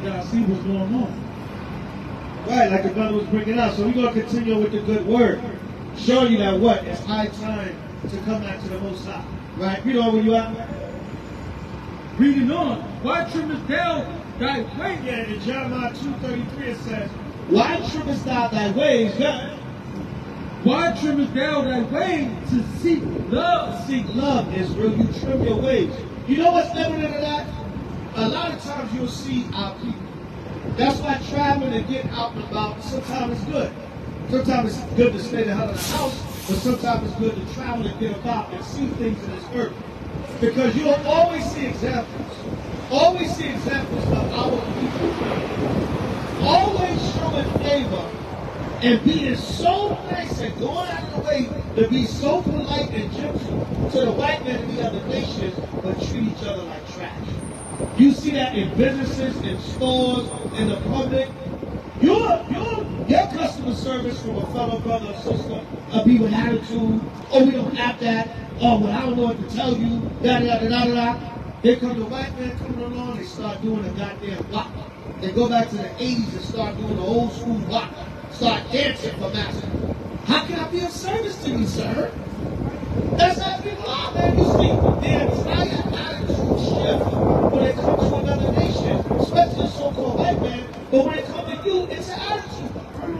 You gotta see what's going on. Right, like the brother was bringing out. So we're going to continue with the good word. Showing you that what? It's high time to come back to the Most High. Right? You know where you at? Reading on. Why trimmest thou thy way? Yeah, in Jeremiah 2:33 it says, why trimmest thou thy ways? God? Why trimmest thou thy way to seek love? Seek love, Israel. You trim your ways. You know what's evident of that? A lot of times you'll see our people. That's why traveling and getting out and about, sometimes it's good. Sometimes it's good to stay the hell in the house, but sometimes it's good to travel and get about and see things in this earth. Because you'll always see examples. Always see examples of our people. Always showing favor and being so nice and going out of the way to be so polite and gentle to the white men and the other nations, but treat each other like trash. You see that in businesses, in stores, in the public. Your customer service from a fellow brother or sister be with attitude. Oh, we don't have that. Oh, well, I don't know what to tell you. Da da da da da. Here come the white man coming along. They start doing a goddamn wop. They go back to the 80s and start doing the old school wop. Start dancing for master. How can I be of service to you, sir? That's how people are, man. You see the entire attitude shift when it comes to another nation, especially a so-called white man. But when it comes to you, it's an attitude.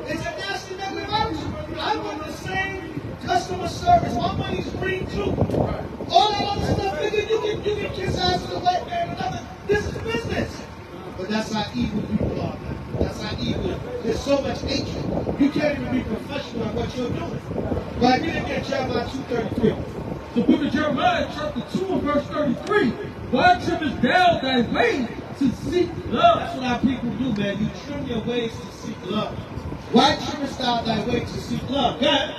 It's a nasty negative attitude. I want the same customer service. My money's green too. All that other stuff, nigga, you can kiss ass to the white man and another. This is business. But that's how evil people are, man. That's how evil. There's so much hatred. You can't even be professional at what you're doing. Right? You didn't get Jeremiah 2:33. The book of Jeremiah, chapter 2 and verse 33. Why trimmest thou thy way to seek love? That's what our people do, man. You trim your ways to seek love. Why trimmest thou thy way to seek love? God.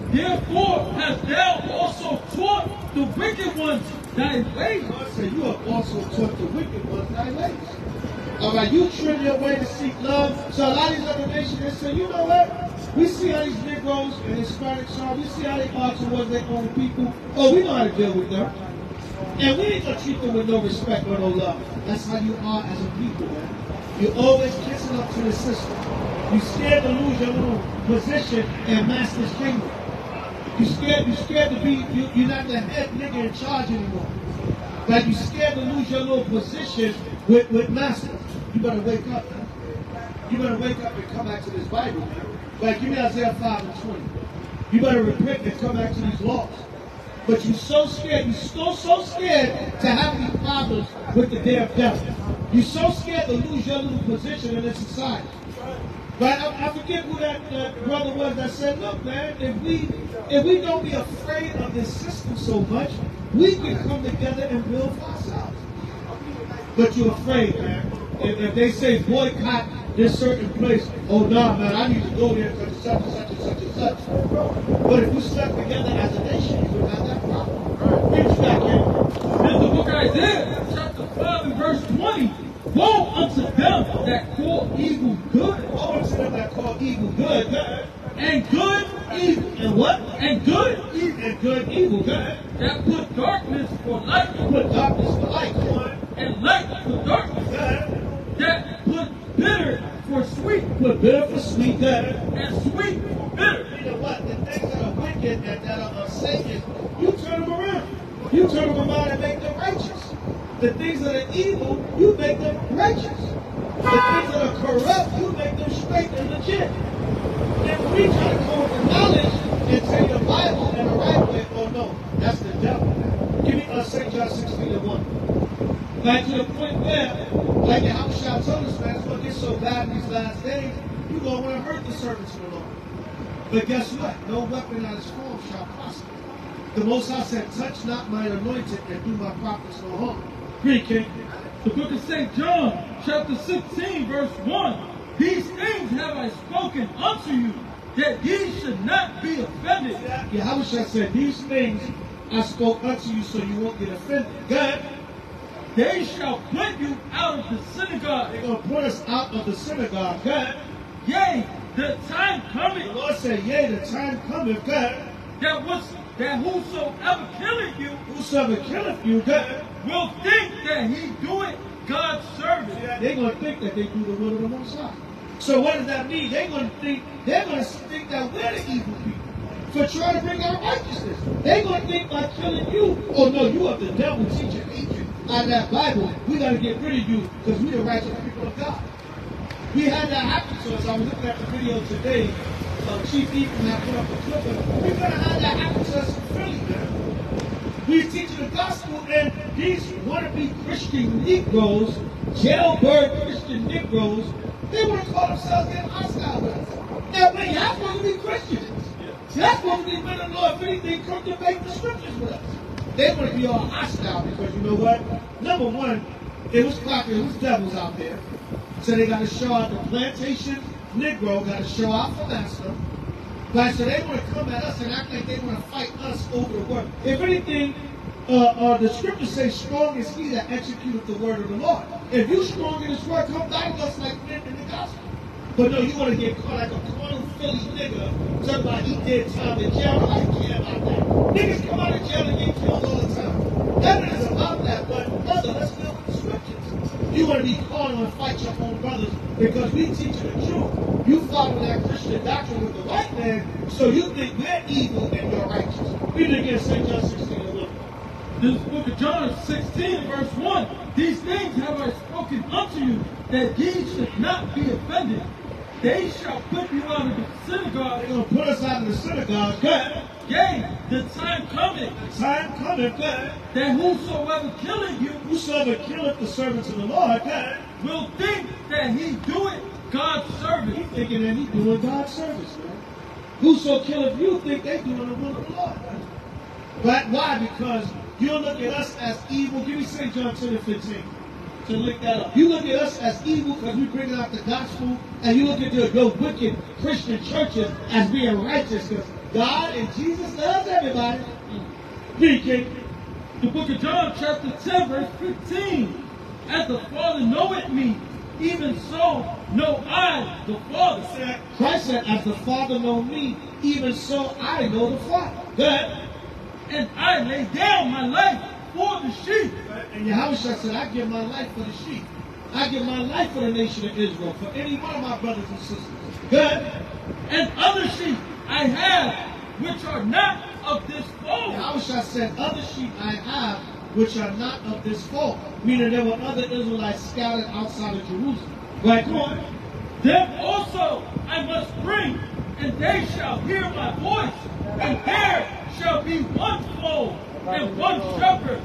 Therefore hast thou also taught the wicked ones thy ways. God said, you have also taught the wicked ones thy ways. All right, you trim your way to seek love. So a lot of these other nations, they say, you know what? We see how these Negroes and Hispanics are. We see how they are towards their own people. Oh, we know how to deal with them. And we ain't going to treat them with no respect or no love. That's how you are as a people, man. You're always kissing up to the system. You're scared to lose your little position in Master's kingdom. You're scared to be, you're not the head nigga in charge anymore. Like you're scared to lose your little position with Master. You better wake up, man. You better wake up and come back to this Bible, man. Like, give me Isaiah 5:20. You better repent and come back to these laws. But you're so scared. You're so scared to have any problems with the damn devil. You're so scared to lose your little position in this society. Right? I forget who that brother was that said, look, man, if we don't be afraid of this system so much, we can come together and build for ourselves. But you're afraid, man. If they say boycott this certain place, oh no, man, I need to go there because it's such and such and such and such. But if we stuck together as a nation, you would have that problem. Read it back here. This is the book of Isaiah, chapter 5 and verse 20. Woe unto them that call evil good. Woe unto them that call evil good. And good evil. And what? And good evil. And good evil. Good. That put darkness for light. Put darkness for light. And light for darkness. Good. That put bitter for sweet. Put bitter for sweet. Good. And sweet for bitter. You know what? The things that are wicked and that are of Satan, you turn them around. You turn them around and make them righteous. The things that are evil, you make them righteous. The things that are corrupt, you make them straight and legit. And we try to come with the knowledge and say the Bible in the right way. Oh no, that's the devil. Give me St. John 16:1. Back to the point where, like H.O.I. told us, man, it's going to get so bad in these last days, you're going to want to hurt the servants of the Lord. But guess what? No weapon that is formed shall prosper. The Most High said, touch not mine anointed and do my prophets no harm. Read, King. The book of St. John, chapter 16, verse 1. These things have I spoken unto you, that ye should not be offended. Yahweh said, these things I spoke unto you so you won't get offended. God. They shall put you out of the synagogue. They're going to put us out of the synagogue. God. Yea, the time cometh. The Lord said, yea, the time cometh. God. That whosoever killeth you, whosoever killeth you, God, will think that he do it God's service. They're going to think that they do the will of the Most High. So what does that mean? They're going to think that we're the evil people for trying to bring out righteousness. They're going to think by killing you, oh no, you are the devil teaching hatred out of that Bible. We got to get rid of you because we're the righteous people of God. We had that happen to us. I was looking at the video today of Chief Ephraim that put up a clip of. We're going to have that happen to us in Philly, man. We're teaching the gospel, and these wannabe Christian Negroes, jailbird Christian Negroes, they want to call themselves getting hostile with us. Now, man, you're supposed to be Christians. You're supposed to be men of the Lord. If anything, come debate the scriptures with us. They want to be all hostile because you know what? Number one, it was devils out there. So they got to show out the plantation Negro, got to show out for master. Right, so they want to come at us and act like they want to fight us over the word. If anything, the scriptures say, strong is he that executeth the word of the Lord. If you strong in his word, come back to us like men in the gospel. But no, you want to get caught like a carnal Philly nigga. Somebody he did time in jail. I don't care about that. Niggas come out of jail and get killed all the time. That is about that. But brother, let's deal with the scriptures. You want to be carnal and fight your own brothers because we teach you the truth. You follow that Christian doctrine with the white man, so you think we're evil and you're righteous. Read it again, St. John 16 and 1. This book of John 16, verse 1. These things have I spoken unto you, that ye should not be offended. They shall put you out of the synagogue. They're going to put us out of the synagogue. Good. Yea, the time cometh. The time cometh, good. That whosoever killeth you, whosoever killeth the servants of the Lord, good, will think that he doeth God's service. He's thinking that he's doing God's service, man. Whoso killeth you think they doing the will of the Lord, man. But why? Because you look at us as evil. Give me St. John 10 and 15. To look that up. You look at us as evil because we bring out the gospel, and you look at your wicked Christian churches as being righteous because God and Jesus loves everybody. Read, King. The book of John, chapter 10, verse 15. As the Father knoweth me, even so know I the Father. Christ said, as the Father know me, even so I know the Father. Good. And I lay down my life for the sheep. And Yahushua said, I give my life for the sheep. I give my life for the nation of Israel, for any one of my brothers and sisters. Good. And other sheep I have, which are not of this fold. Yahushua said, other sheep I have, which are not of this fold. Meaning there were other Israelites scattered outside of Jerusalem. Right, come on. Them also I must bring, and they shall hear my voice, and there shall be one fold and one shepherd.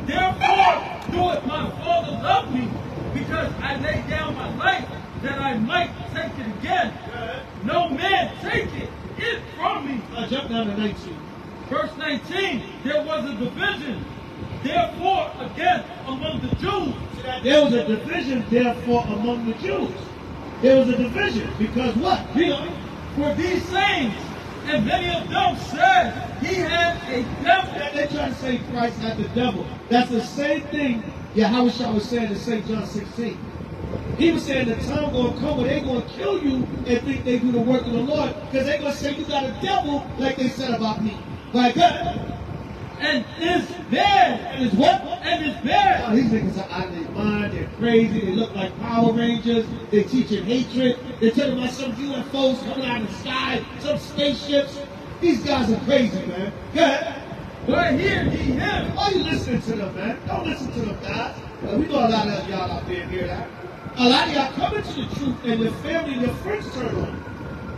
Therefore doeth my Father love me, because I lay down my life, that I might take it again. No man take it from me. Jump down to 19. Verse 19, there was a division, therefore, again, among the Jews. There was a division, therefore, among the Jews. There was a division, because what? For these sayings, and many of them said he had a devil. They're trying to say Christ had the devil. That's the same thing Yahushua was saying in St. John 16. He was saying the time going to come where they're going to kill you and think they do the work of the Lord because they're going to say you got a devil like they said about me. Like that. And it's bad. And it's what? And it's bad. Oh, these niggas are out of their mind. They're crazy. They look like Power Rangers. They're teaching hatred. They're telling about some UFOs coming out of the sky, some spaceships. These guys are crazy, man. Go ahead. But hear ye him. Why are you listening to them, man? Don't listen to them guys. We know a lot of y'all out there hear that. A lot of y'all come into the truth and your family and your friends turn on you.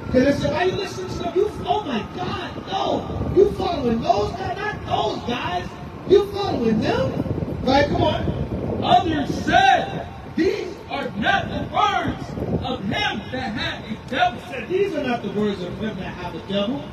Because they say, why are you listening to them? Oh my God, no. You following those guys, not those guys. You following them? Right, come on. Others said, these are not the words of him that had a devil. Said, these are not the words of him that have a devil.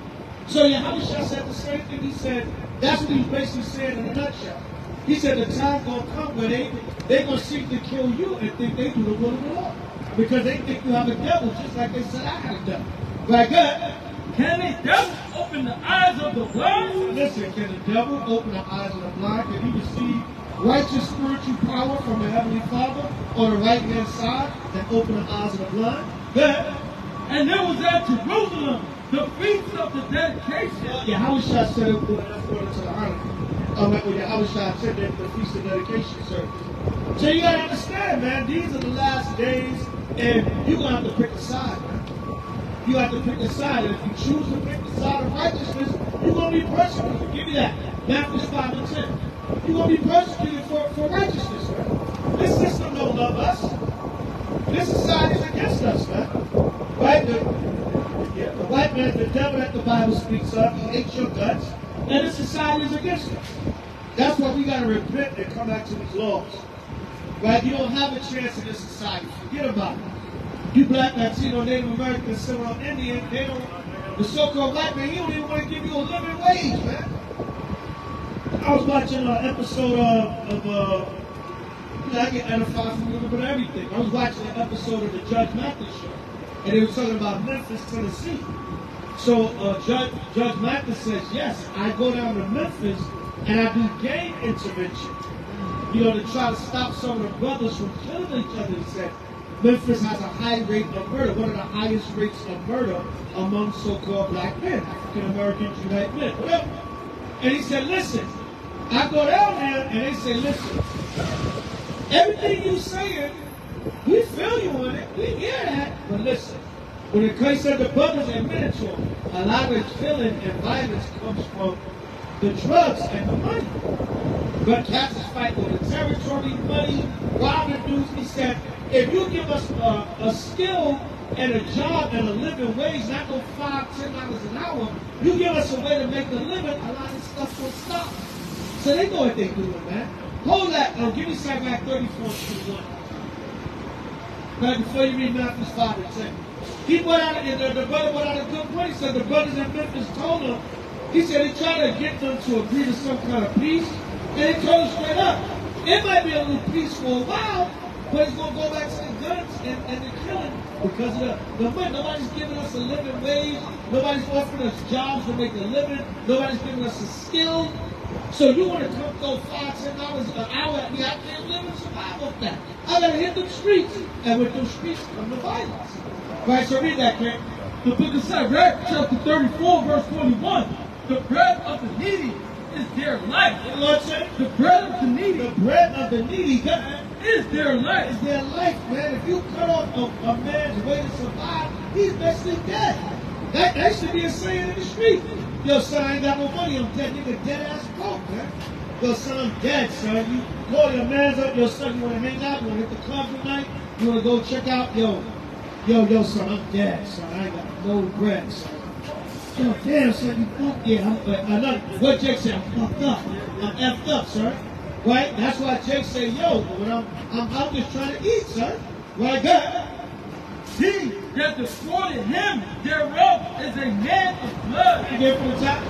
So Yahushua said the same thing. He said, that's what he's basically saying in a nutshell. He said the time going to come where they're going to seek to kill you and think they do the will of the Lord. Because they think you have a devil just like they said I had a devil. Like that. Can a devil open the eyes of the blind? Listen, can the devil open the eyes of the blind? Can he receive righteous spiritual power from the Heavenly Father on the right hand side and open the eyes of the blind? That. And there was at Jerusalem the feast of the dedication. Yahushua said it according to the article. Yahushua said that the feast of dedication service. So you gotta understand, man, these are the last days, and you're gonna have to pick a side, man. You have to pick a side, and if you choose to pick the side of righteousness, you're gonna be persecuted. Give me that. Matthew 5 and 10. You're gonna be persecuted for righteousness, man. This system don't love us. This society is against us, man. Right? The white man, the devil that the Bible speaks of, he hates your guts, and this society is against us. That's why we gotta repent and come back to these laws. Right? You don't have a chance in this society. Forget about it. You black, Latino, Native American, Seminole Indian, they don't, the so-called white man, he don't even want to give you a living wage, man. I was watching an episode I get edified from a little bit of everything. I was watching an episode of the Judge Mathis show, and they were talking about Memphis, Tennessee. So Judge Mathis says, yes, I go down to Memphis and I do gang intervention, to try to stop some of the brothers from killing each other. He said, Memphis has a high rate of murder, one of the highest rates of murder among so-called black men, African Americans, white men, whatever. And he said, listen, I go down there and they say, listen, everything you saying, we feel you on it, we hear that, but listen, when the case of the brothers admitted to him, a lot of the killing and violence comes from the drugs and the money. But cats is fighting over territory, money, robbing dudes. He said, if you give us a skill and a job and a living wage, not no $5, $10 an hour, you give us a way to make a living, a lot of this stuff will stop. So they know what they're doing, man. Hold that. Give me Zabach 34:21. Right before you read Matthew 5 and 10. He brought out, and the brother brought out a good point. He said the brothers in Memphis told him, he said he tried to get them to agree to some kind of peace, and he told them straight up, it might be a little peace for a while, but it's going to go back to the guns and the killing because of the money. Nobody's giving us a living wage. Nobody's offering us jobs to make a living. Nobody's giving us a skill. So you want to come throw $5, $10 an hour at me? I can't live and survive off that. I got to hit them streets. And with those streets come the violence. Right, so read that, Ken. The book of Zabach, chapter 34, verse 21. The bread of the needy is their life. The Lord said, the bread of the needy. The bread of the needy, God, is their life. Is their life, man. If you cut off a man's way to survive, he's basically dead. That should be a saying in the street. Yo, son, I ain't got no money. I'm dead. Nigga, dead ass broke, man. Yo, son, I'm dead, son. You call your man's up. Yo, son, you want to hang out? You want to hit the club tonight? You want to go check out? Yo, son, I'm dead, son. I ain't got no bread, son. Yo, damn, son, you fucked. Yeah, what Jake said, I'm fucked up. I'm effed up, sir. Right? That's why Jake said, yo, when I'm out just trying to eat, sir. Right, God. He that defrauded him thereof is a man of blood. Again from the top.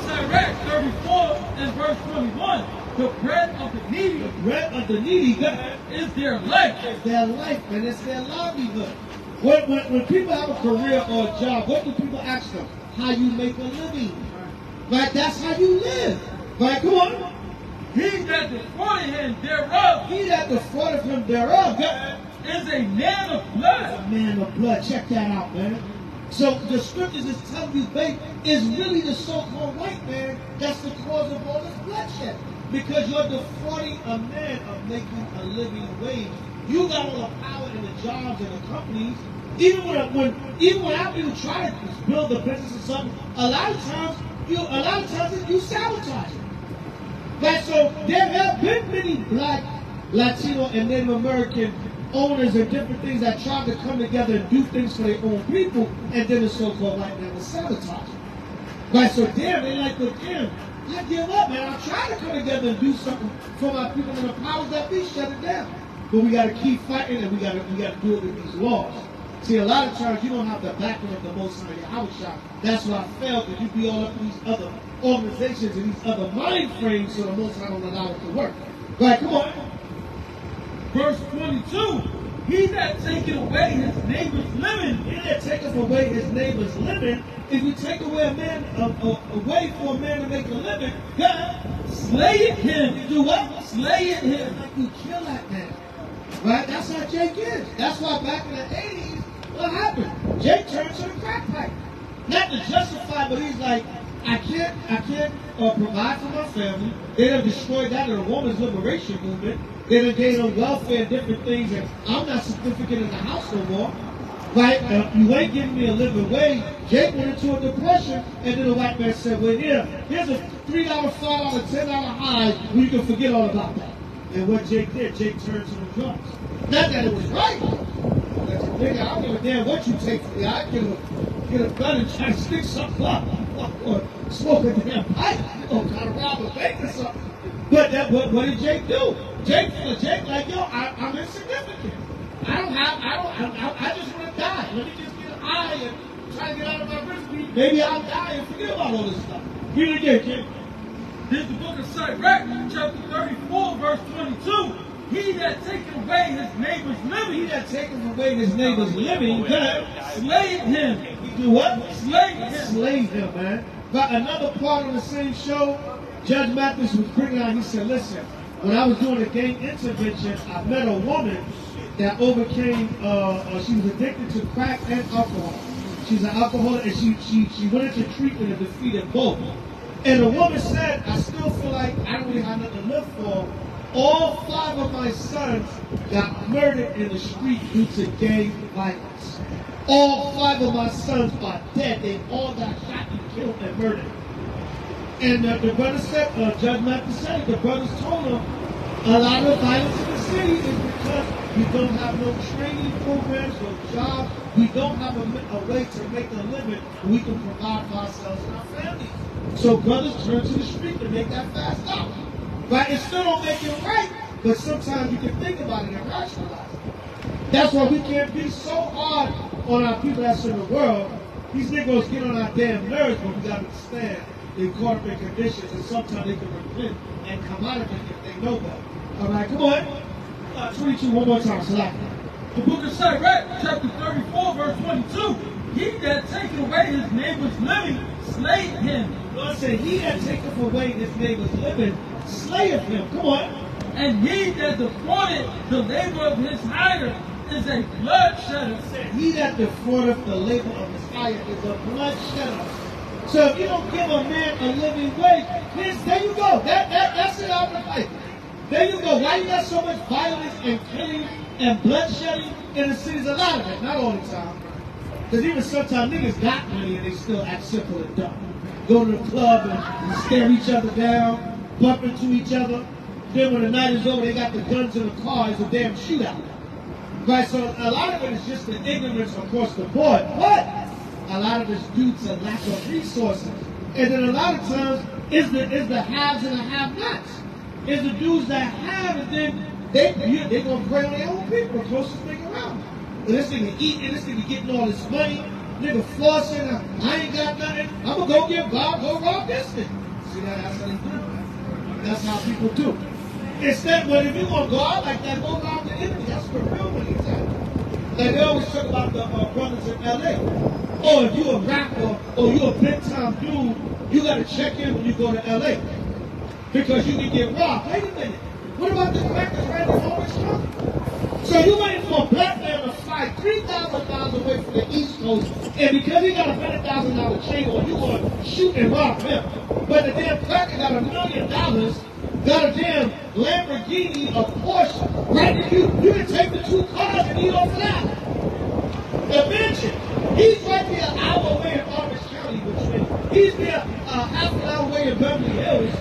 Zabach 34 and verse 21. The bread of the needy. The bread of the needy, God, is their life. It's their life, man. It's their livelihood. When people have a career or a job, what do people ask them? How you make a living. Right? That's how you live. Right? Come on. He that defrauded him thereof. He that defrauded him thereof, God, is a man of blood. A man of blood. Check that out, man. So the scriptures is telling you, babe, it's really the so-called white man that's the cause of all this bloodshed. Because you're defrauding a man of making a living wage. You got all the power in the jobs and the companies. Even when our people try to build a business or something, a lot of times you sabotage it. Right? So there have been many black, Latino, and Native American owners and different things that try to come together and do things for their own people, and then the so-called white man will sabotage it. Right? So damn, they like, look, damn, I give up, man. I'm trying to come together and do something for my people, and the powers that be shut it down. But we got to keep fighting, and we got to do it with these laws. See, a lot of times you don't have the backing of the Most High Yahweh. That's why I failed, because you be all up in these other organizations and these other mind frames, so the Most High don't allow it to work. Right, come on. Verse 22. He that taketh away his neighbor's living. He that taketh away his neighbor's living. If you take away a man away for a man to make a living, God, slay him. Do what? Slay him. Like you kill that man. Right? That's how Jake is. That's why back in the 80s, what happened? Jake turned to the crack pipe. Not to justify, but he's like, I can't provide for my family. They done destroyed that in the woman's liberation movement. They done gave them welfare and different things, and I'm not significant in the house no more. Right? You ain't giving me a living wage. Jake went into a depression, and then the white man said, well, here's a $3, $5, $10 high, where you can forget all about that. And what Jake did, Jake turned to the drugs. Not that it was right. Nigga, I don't give a damn what you take from me. I can get a gun and try to stick something up or smoke a damn pipe, kind of rob a bank or something. But what did Jake do? Jake like, yo, I'm insignificant. I just want to die. Let me just get high and try to get out of my misery. Maybe I'll die and forget about all this stuff. Read it again, kid. This is the book of Zabach, chapter 34, verse 22. He that taketh away his neighbor's living, he that taketh away his neighbor's living, slay him. He do what? Slay him. Slay him, man. But another part of the same show, Judge Mathis was bringing out, he said, listen, when I was doing a gang intervention, I met a woman that overcame, she was addicted to crack and alcohol. She's an alcoholic, and she went into treatment and defeated both. And the woman said, I still feel like I don't really have nothing to live for. All 5 of my sons got murdered in the street due to gang violence. All 5 of my sons are dead. They all got shot and killed and murdered. And the brother said, Judge Mathis said, the brothers told him, a lot of violence in the city is because we don't have no training programs, no jobs. We don't have a way to make a living where we can provide for ourselves and our families. So brothers turn to the street to make that fast out. Right? It still don't make it right, but sometimes you can think about it and rationalize it. That's why we can't be so hard on our people that's in the world. These niggas get on our damn nerves, but we got to understand they're caught up in conditions, and sometimes they can repent and come out of it if they know better. All right, come on. 22, one more time. Slap. The book of Zabach, chapter 34, verse 22. He that taketh away his neighbor's living, slay him. God said, he that taketh away his neighbor's living, slayeth him. Come on. And he that defrauded the labor of his hire is a bloodshedder. He that defraudeth the labor of his hire is a bloodshedder. So if you don't give a man a living wage, there you go. That's it out of the fight. There you go. Why you got so much violence and killing and bloodshedding in the cities? A lot of it, not all the time. Because even sometimes niggas got money and they still act simple and dumb. Go to the club and stare each other down, bump into each other. Then when the night is over, they got the guns in the car. It's a damn shootout. Right? So a lot of it is just the ignorance across the board. But a lot of it's due to lack of resources. And then a lot of times is the haves and the have-nots. It's the dudes that have, and then they gonna prey on their own people, the closest thing around. And this nigga eating, this nigga getting all this money, nigga flossing, I ain't got nothing, I'm gonna go get Bob, go rob this thing. See, that's how they do. That's how people do. Instead, but if you gonna go out like that, go rob the enemy. That's where real money is at. Like they always talk about the brothers in LA. Oh, if you a rapper or you a big time dude, you gotta check in when you go to LA. Because you can get robbed. Wait a minute. What about the fact that right in Orange County? So you waiting for a black man to fly 3,000 miles away from the East Coast, and because he got a $100,000 chain on, you going to shoot and rob him. But the damn cracker got $1 million, got a damn Lamborghini, a Porsche, right? You can take the 2 cars and eat off of that. Imagine, he's right there an hour away in Orange County, he's there half an hour away in Beverly Hills.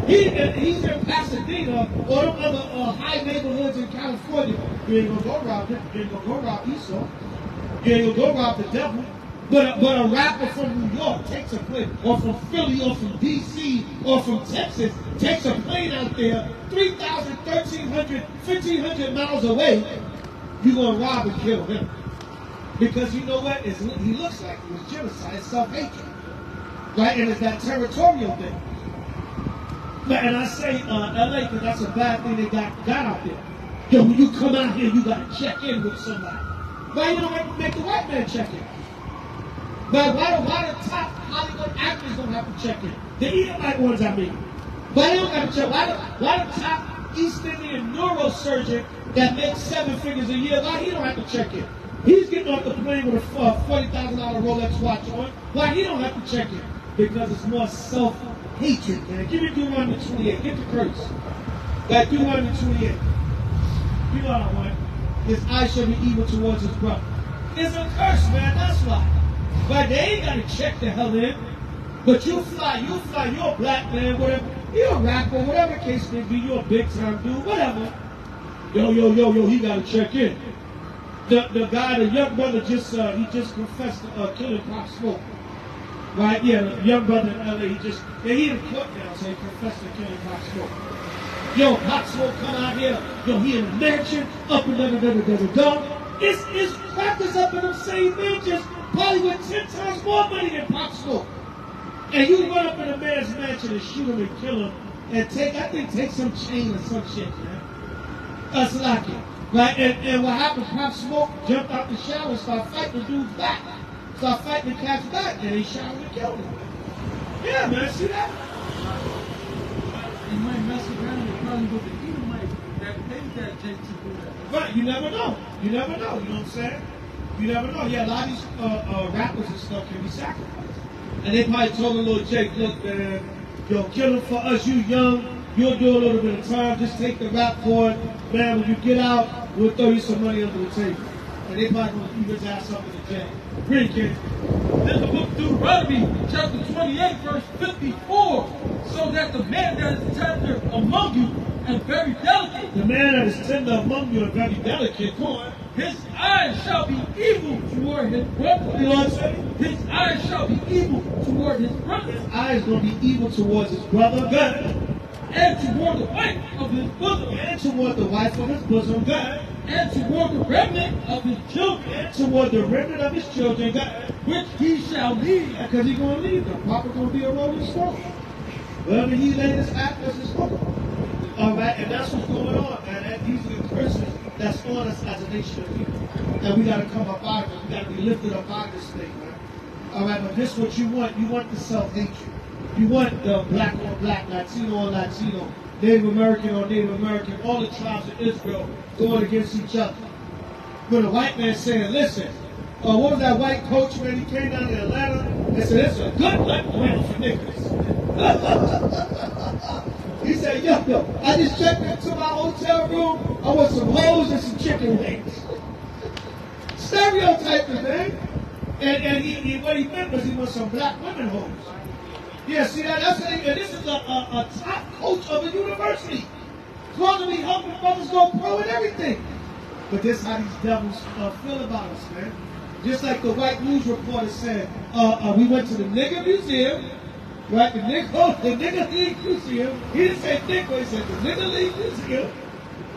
He's in Pasadena or them other high neighborhoods in California. You ain't gonna go rob him. You ain't gonna go rob Esau. You ain't gonna go rob the devil. But a rapper from New York takes a plane, or from Philly, or from D.C., or from Texas, takes a plane out there 3,000, 1,300, 1,500 miles away. You're gonna rob and kill him. Because you know what? He looks like it was genocide, it's self-hatred. Right? And it's that territorial thing. And I say LA because that's a bad thing they got out there. Yo, when you come out here, you got to check in with somebody. Why you don't make the white man check in? But why the top Hollywood actors don't have to check in? The Edomite ones, I mean. Why they don't have to check? Why the top East Indian neurosurgeon that makes 7 figures a year, why he don't have to check in? He's getting off the plane with a $40,000 Rolex watch on. Why he don't have to check in? Because it's more self-hatred, man. Give me Deuteronomy 28. Get the curse. Like Deuteronomy 28. You know what I want? His eye shall be evil towards his brother. It's a curse, man. That's why. But they ain't got to check the hell in. But you fly, you're a black man, whatever. You're a rapper, whatever the case may be. You're a big time dude, whatever. Yo, he got to check in. The guy, the young brother, he just confessed to killing Pop Smoke. Right? Yeah, the young brother in LA, he in court now, so he confessed to killing Pop Smoke. Yo, Pop Smoke come out here. Yo, he in a mansion, up and da. It's crackers up in them same mansions, probably with 10 times more money than Pop Smoke. And you run up in a man's mansion and shoot him and kill him and take some chain or some shit, man. That's like it. Right? And what happened, Pop Smoke jumped out the shower and started fighting the dudes back. Started fighting the cats back, and he shot him and killed him. Yeah, man, see that? He might mess around and probably with the Edomite that paid that Jake to do that. Right, you never know. You know what I'm saying? You never know. Yeah, a lot of these rappers and stuff can be sacrificed. And they probably told a little Jake, look, man, yo, kill him for us, you young, you'll do a little bit of time, just take the rap for it. Man, when you get out, we'll throw you some money under the table. And they probably gonna keep his ass up in the jail. Read, kid. There's the book of Deuteronomy, chapter 28, verse 54. So that the man that is tender among you and very delicate. The man that is tender among you and very delicate, come on. His eyes shall be evil toward his brother. You know what I'm saying? His eyes shall be evil toward his brother. His eyes going to be evil towards his brother. Good. And toward the wife of his bosom. And toward the wife of his bosom. Good. And toward the remnant of his children. And toward the remnant of his children. Good. Which he shall lead. Because he's going to lead them. Papa going to be a rolling stone. Wherever he laid his hat, that's his home. All right, and that's what's going on, man. And these are the curses that's on us as a nation of people. And we got to come up out of it. We got to be lifted up out of this thing, man. All right, but this is what you want. You want the self-hatred. You want the black on black, Latino on Latino, Native American on Native American, all the tribes of Israel going against each other. When a white man saying, listen, what was that white coach, man? He came down to Atlanta and said, it's a good black man for niggas. He said, yo, I just checked into my hotel room. I want some hoes and some chicken wings. Stereotyping, man. And what he meant was he wants some black women hoes. Yeah, see that? That's and this is a top coach of a university. Supposed to be helping brothers go pro and everything. But this is how these devils feel about us, man. Just like the white news reporter said, we went to the nigger museum. Right, the nigger league museum. He didn't say nigger, he said the nigger league museum.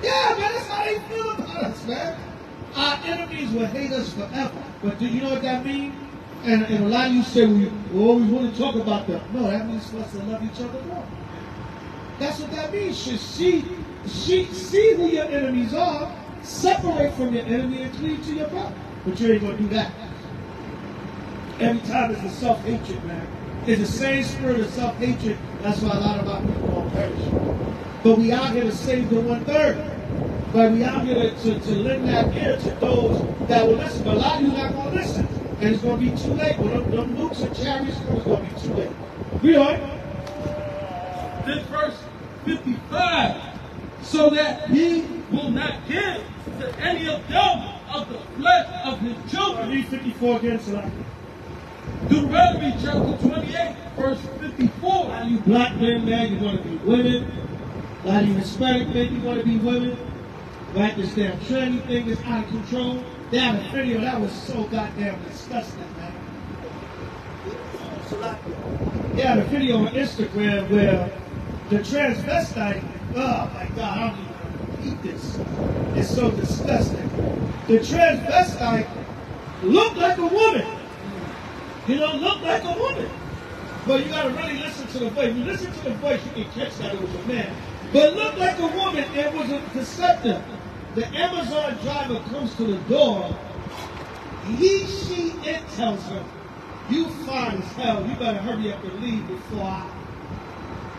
Yeah, man, that's how they feel about us, man. Our enemies will hate us forever. But do you know what that means? And a lot of you say, we always want to talk about that. No, that means for us to love each other more. That's what that means. Should see who your enemies are, separate from your enemy and cleave to your brother. But you ain't going to do that. Every time it's a self-hatred, man. It's the same spirit of self-hatred. That's why a lot of our people won't perish. But we out here to save the 1/3. But we out here to lend that ear to those that will listen. But a lot of you not going to listen. And it's going to be too late. When them nukes and chariots come, it's going to be too late. Read on. This verse 55. So that he will not give to any of them of the flesh of his children. Read 54 again, Salah. Deuteronomy chapter 28, verse 54. A lot of you black men, man, you want to be women. A lot of you Hispanic men, you want to be women. Right? This damn tranny thing is out of control. They had a video that was so goddamn disgusting, man. They had a video on Instagram where the transvestite, oh my God, I don't even want to eat this. It's so disgusting. The transvestite looked like a woman. You know, look like a woman. But you gotta really listen to the voice. If you listen to the voice, you can catch that it was a man. But look like a woman, it was a deceptive. The Amazon driver comes to the door. It tells him, you fine as hell. You better hurry up and leave before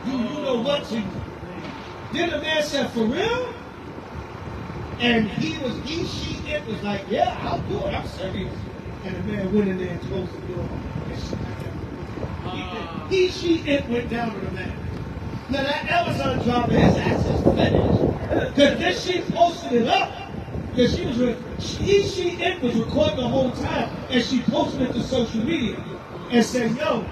you know what to do. Then the man said, for real? And it was like, yeah, I'll do it. I'm serious. And the man went in there and closed the door. It went down to the man. Now that Amazon driver, his ass is finished. Because then she posted it up. Because she was recording the whole time, and she posted it to social media and said, "Yo,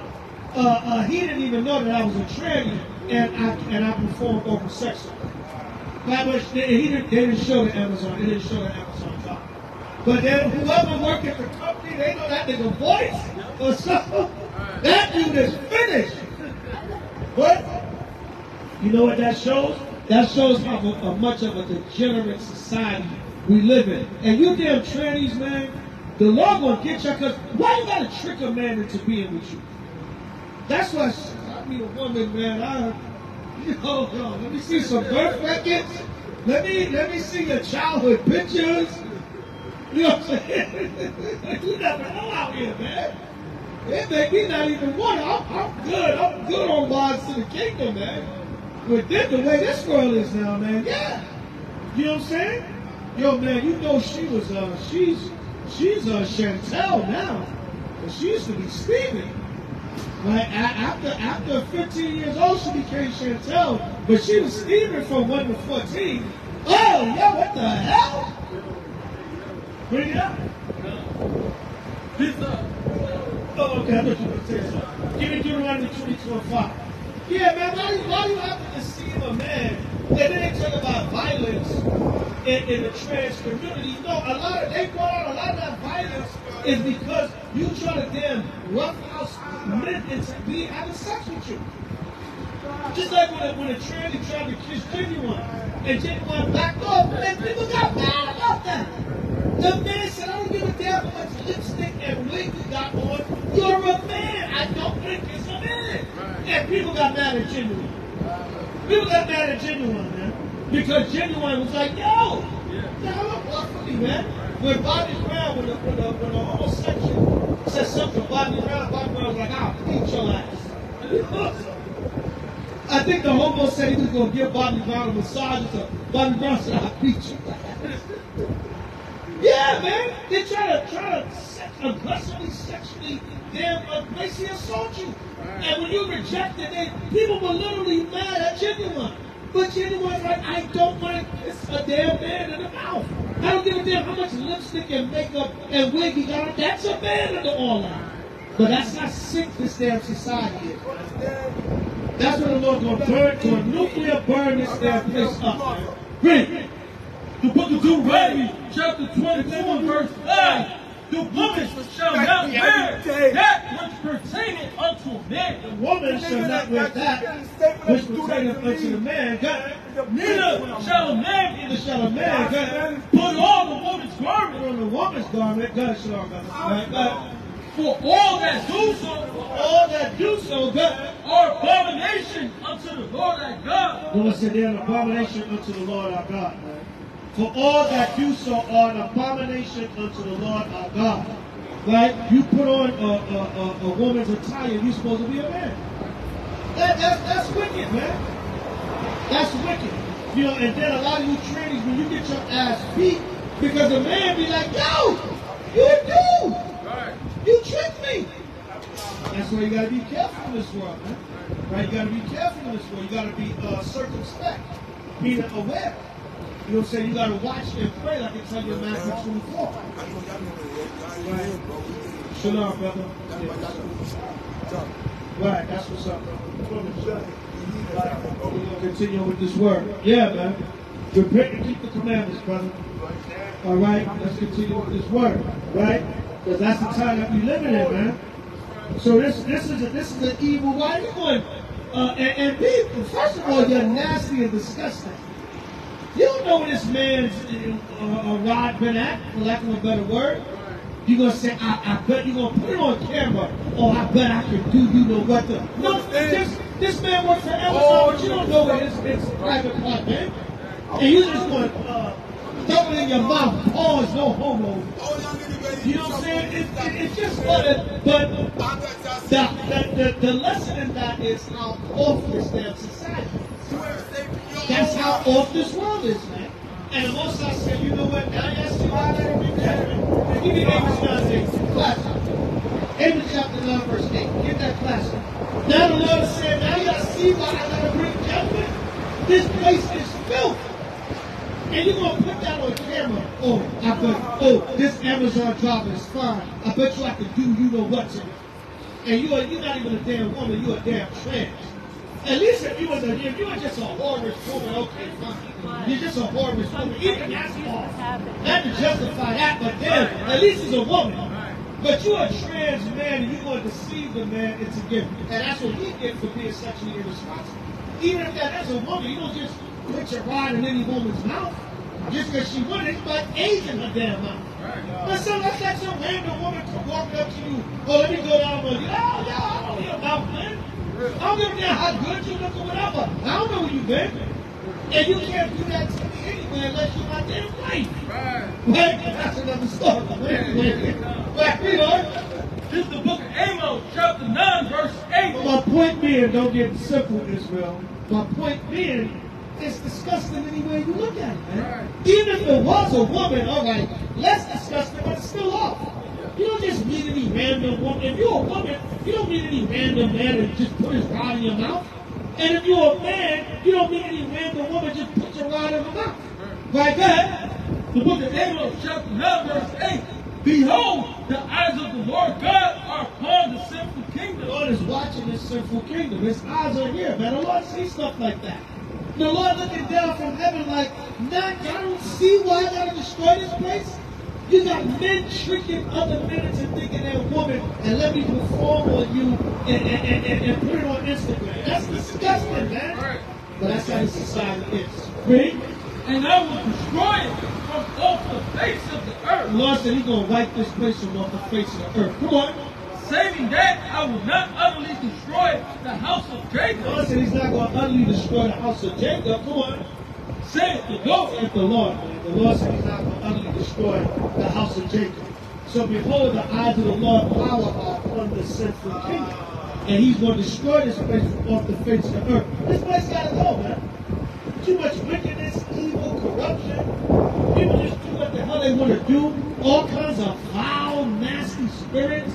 he didn't even know that I was a tranny, and I performed homosexual." But they didn't show the Amazon. They didn't show the Amazon job. But then whoever worked at the company, they know that nigga voice or something. That dude is finished. What? You know what that shows? That shows how much of a degenerate society we live in. And you damn trannies, man, the Lord gonna get you, because why you gotta trick a man into being with you? That's why I meet a woman, man. Let me see some birth records. Let me see your childhood pictures. You know what I'm saying? You never know out here, man. It make me not even want it. I'm good on bonds to the kingdom, man. But then the way this world is now, man, yeah. You know what I'm saying? Yo, man, you know she was she's Chantel now. But she used to be Stevie. Like after 15 years old, she became Chantel, but she was Stevie from 1 to 14. Oh, yeah, what the hell? Bring it up. Oh, okay, I thought you were going to say something. Give me Deuteronomy 22:5. Yeah, man, why do you have to deceive a man? And then they talk about violence in the trans community. No, they brought out a lot of that violence is because you try to damn roughhouse men into having sex with you. Just like when a tranny tried to kiss Genuine, and Genuine backed off, and people got mad about that. The man said, I don't give a damn how much lipstick and wig you got on. You're a man. I don't think it's a man. And people got mad at Genuine. People got mad at Genuine, man. Because Genuine was like, yo, the hell up off of me, man. When Bobby Brown, when the homosexual said something to Bobby Brown was like, I'll beat your ass. I think the homo said he was going to give Bobby Brown a massage, so Bobby Brown said, I'll beat you. Yeah, man. They try to aggressively, sexually, basically assault you. And when you reject it, people were literally mad at Genuine. But Genuine's like, I don't want to kiss a damn man in the mouth. I don't give a damn how much lipstick and makeup and wig he got on. That's a man under all that. But that's not sick this damn society is. That's what the Lord's going to nuclear burn this damn place up. Read. The book of Deuteronomy, chapter 24, verse 5. The woman shall not wear that which pertaineth unto a man. The woman shall not wear that which pertaineth unto the man. Neither shall a man put on the woman's garment. Put on the woman's garment. For all that do so, are abomination unto the Lord our God. The Lord said they're an abomination unto the Lord our God, man. For all that do so are an abomination unto the Lord our God. Right? You put on a woman's attire, you're supposed to be a man. That's wicked, man. That's wicked. You know, and then a lot of you trannies, when you get your ass beat, because a man be like, yo, you do. You tricked me. That's why you got to be careful in this world, man. Right? You got to be careful in this world. You got to be circumspect, being aware. You know what I'm saying? You got to watch and pray, like I tell you in Matthew 24. Right. Shalom, brother. Yeah. Right, that's what's up, bro. We're going to continue with this word. Yeah, man. Repent and keep the commandments, brother. All right? Let's continue with this word. Right? Because that's the time that we living in, man. So this is an evil. Why are you going? And people, first of all, you're nasty and disgusting. You don't know where this man's rod been at, for lack of a better word. You're going to say, I bet you're going to put it on camera. Oh, I bet I can do you know what the. No, this man works for Amazon, but you don't know where his private part, man. And you just going to throw it in your mouth. Pause, no homo. You know what I'm saying? It's just funny, but the lesson in that is how off this damn society. That's how off this world is, man. And the Most High said, you know what? Now y'all see why I let it be judgment. Give me Amos 9:8. Class. Amos chapter 9, verse 8. Get that class. Now the Lord said, now y'all see why I let it bring judgment. This place is filth. And you're going to put that on camera. Oh, this Amazon driver is fine. I bet you I can do you know what to me. And you're not even a damn woman, you're a damn trans. At least if you were just a horrorist woman, okay, fine. You're just a horrorist woman. Even that's false. Not to justify that, but then at least it's a woman. But you're a trans man and you're going to deceive the man into giving. And that's what he gets for being sexually irresponsible. Even if that is a woman, you don't just put your rod in any woman's mouth. Just because she wanted it, but AIDS in her damn mouth. But so let's let some random woman come walking up to you. Oh, let me go down on you. Oh, I don't hear about men. I don't give a damn how good you look or whatever. I don't know where you've been. And you can't do that to me anyway unless you're my damn wife. Right? That's another story. Right, read on. This is the book of Amos, chapter 9, verse 8. But my point being, don't get simple, Israel. My point being, it's disgusting any way you look at it, man. Even if it was a woman, all right, less disgusting, but it's still off. You don't just meet any random woman. If you're a woman, you don't meet any random man and just put his rod in your mouth. And if you're a man, you don't meet any random woman just put your rod in her mouth. Right there. The book of Amos, chapter 9, verse 8. Behold, the eyes of the Lord God are upon the sinful kingdom. The Lord is watching this sinful kingdom. His eyes are here, man. The Lord sees stuff like that. The Lord looking down from heaven like, nah, y'all don't see why I gotta destroy this place? You got men tricking other men into thinking they're a woman and let me perform on you and put it on Instagram. That's disgusting, man. But that's how the society is. Read. And I will destroy it from off the face of the earth. The Lord said he's going to wipe this place from off the face of the earth. Come on. Saving that, I will not utterly destroy the house of Jacob. The Lord said he's not going to utterly destroy the house of Jacob. Come on. Saith the Lord. Saith the Lord. The Lord said he's not going to utterly destroy the house of Jacob. So behold, the eyes of the Lord power are upon the sinful kingdom. And he's going to destroy this place from off the face of the earth. This place got to go, man. Too much wickedness, evil, corruption. People just do what the hell they want to do. All kinds of foul, nasty spirits.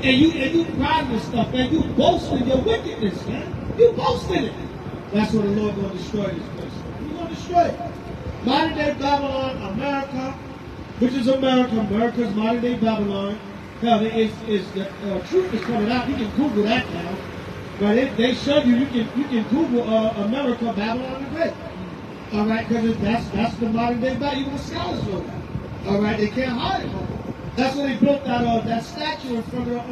And you pride in this stuff, man. You boast in your wickedness, man. You boast in it. That's what the Lord going to destroy this place. He's going to destroy it. Modern day Babylon, America, which is America. America's modern day Babylon. Hell, the truth is coming out. You can Google that now. But they show you can Google America, Babylon the Great. All right, because that's the modern day Babylon. Even the scholars know that. All right, they can't hide it. That's when they built that statue in front of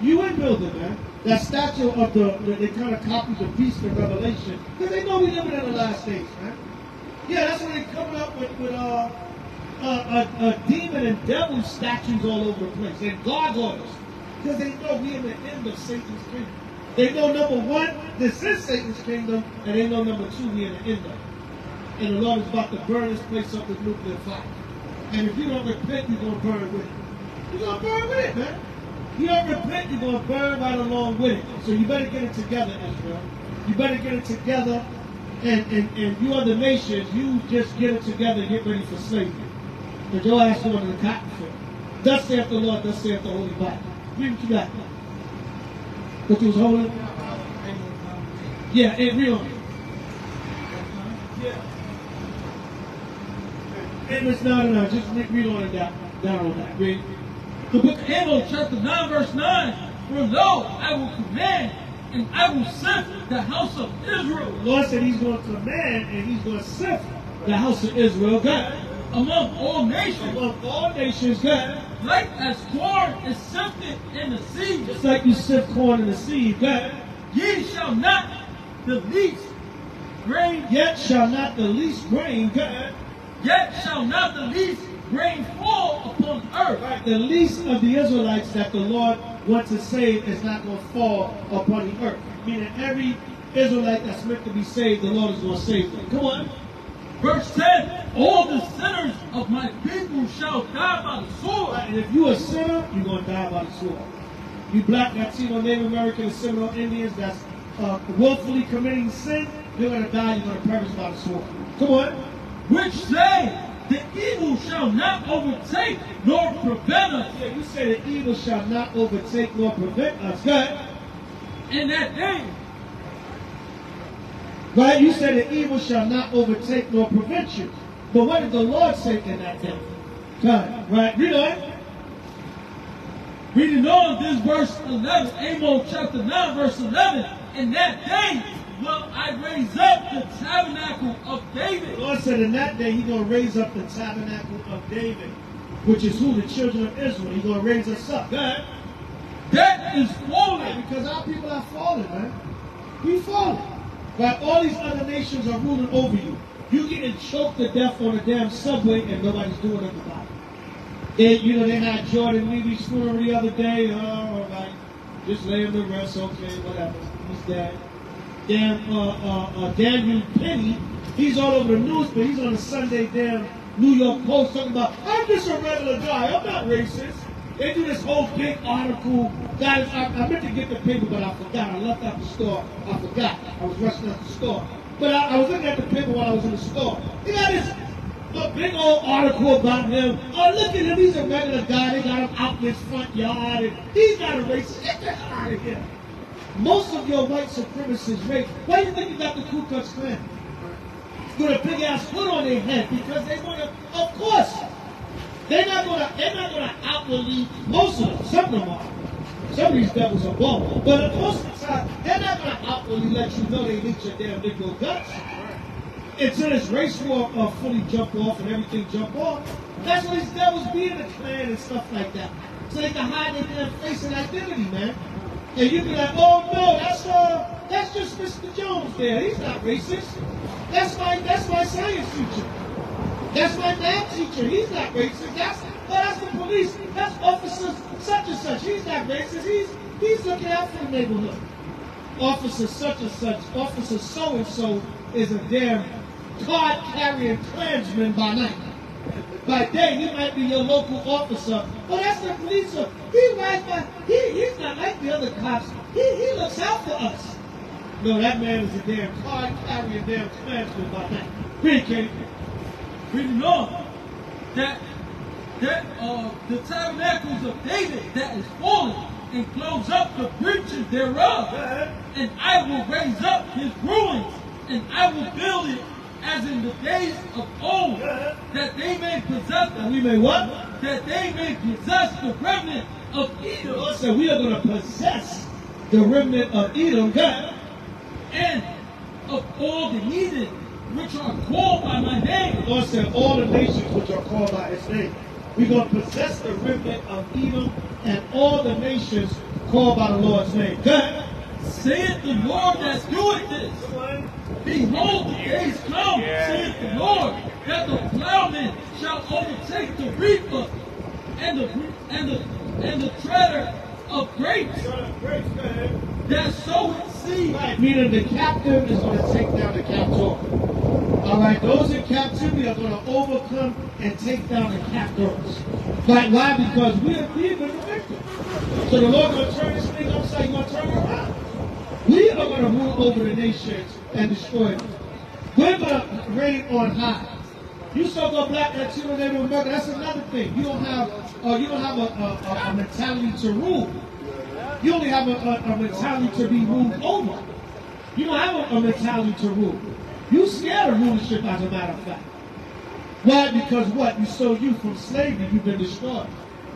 the UN building, man. That statue of they kind of copied the beast in Revelation because they know we living in the last days, man. Yeah, that's when they coming up with demon and devil statues all over the place and gargoyles because they know we in the end of Satan's kingdom. They know number one, this is Satan's kingdom, and they know number two, we in the end of it. And the Lord is about to burn this place up with nuclear fire. And if you don't repent, you're going to burn with it. You're going to burn with it, man. You don't repent, you're going to burn right along with it. So you better get it together, Israel. You better get it together. And you other nations, you just get it together and get ready for slavery. But your ass going to the cotton field. Thus saith the Lord, thus saith the Holy Bible. Read what you got. What you was holding? Yeah, read on it. Yeah. Amos 9:9. Just read on it down on that. Read. The book of Amos, chapter 9, verse 9. For lo, I will command, and I will sift the house of Israel. The Lord said he's going to command, and he's going to sift the house of Israel. God. Among all nations. Among all nations. God. Like as corn is sifted in the sea. Just like you sift corn in the sea. God. Ye shall not the least grain. Yet shall not the least grain. God. Yet shall not the least grain fall upon earth. Right. The least of the Israelites that the Lord wants to save is not going to fall upon the earth. Meaning every Israelite that's meant to be saved, the Lord is going to save them. Come on. Verse 10. All the sinners of my people shall die by the sword. Right. And if you're a sinner, you're going to die by the sword. You black, Latino, Native American, and Seminole Indians that's willfully committing sin, you're going to die, you're going to perish by the sword. Come on. Which say, the evil shall not overtake nor prevent us. Yeah, you say the evil shall not overtake nor prevent us. Good. In that day, Right? You said that evil shall not overtake nor prevent you. But what did the Lord say in that day? God, right? You know it? Reading on this verse 11, Amos chapter 9, verse 11. In that day will I raise up the tabernacle of David. The Lord said in that day He's going to raise up the tabernacle of David, which is who? The children of Israel. He's going to raise us up. God. That is fallen. Because our people are fallen, man. We fallen. Right? All these other nations are ruling over you. You getting choked to death on a damn subway and nobody's doing nothing about it. They had Jordan Levy's funeral the other day. Oh, all right. Just lay him to rest. Okay, whatever. He's dead. Damn, Daniel Penny, he's all over the news, but he's on the Sunday damn New York Post talking about, I'm just a regular guy. I'm not racist. They do this whole big article. Guys, I meant to get the paper, but I forgot. I left out the store. I forgot. I was rushing out the store. But I was looking at the paper while I was in the store. They got this big old article about him. Oh, look at him. He's a regular guy. They got him out in his front yard. And he's not a racist. Get the hell out of here. Most of your white supremacists race. Why do you think you got the Ku Klux Klan? With a big ass hood on their head because they want to. Of course, they're not gonna outwardly. Most of them, some of them are. Some of these devils are bald, but most of the time they're not gonna outwardly let you know they hate your damn Negro guts until this race war fully jump off and everything jump off. That's why these devils be in the Klan and stuff like that, so they can hide their damn face and identity, man. And you be like, oh no, that's just Mr. Jones there. He's not racist. That's my science teacher. That's my math teacher. He's not racist. That's the police. That's officer such and such. He's not racist. He's looking out for the neighborhood. Officer such and such, officer so and so is a damn card carrying Klansman by night. By day, he might be your local officer. But that's the police. He's not like the other cops. He looks out for us. No, that man is a damn card carrying damn Klansman by night. Read, Katie. Reading on that the tabernacles of David that is fallen and close up the breaches thereof, and I will raise up his ruins, and I will build it as in the days of old, that they may possess and we may what? That they may possess the remnant of Edom. God said we are going to possess the remnant of Edom, God, and of all the heathen which are called by my name. The Lord said all the nations which are called by his name. We're going to possess the remnant of Edom and all the nations called by the Lord's name. God. Saith the Lord that doeth this. Behold, the days come, saith the Lord, that the plowman shall overtake the reaper and the treader of grapes that soweth seed. Right, meaning the captive is going to take down the captor. All right, those in captivity are going to overcome and take down the captors. Like, why? Because we've been the victim. So the Lord going to turn this thing upside, he's going to turn it around. We are going to rule over the nations and destroy them. We're going to reign on high. You still go black Latino Native American. That's another thing. You don't have a mentality to rule. You only have a mentality to be ruled over. You don't have a mentality to rule. You scared of rulership, as a matter of fact. Why? Because what? You stole you from slavery. You've been destroyed.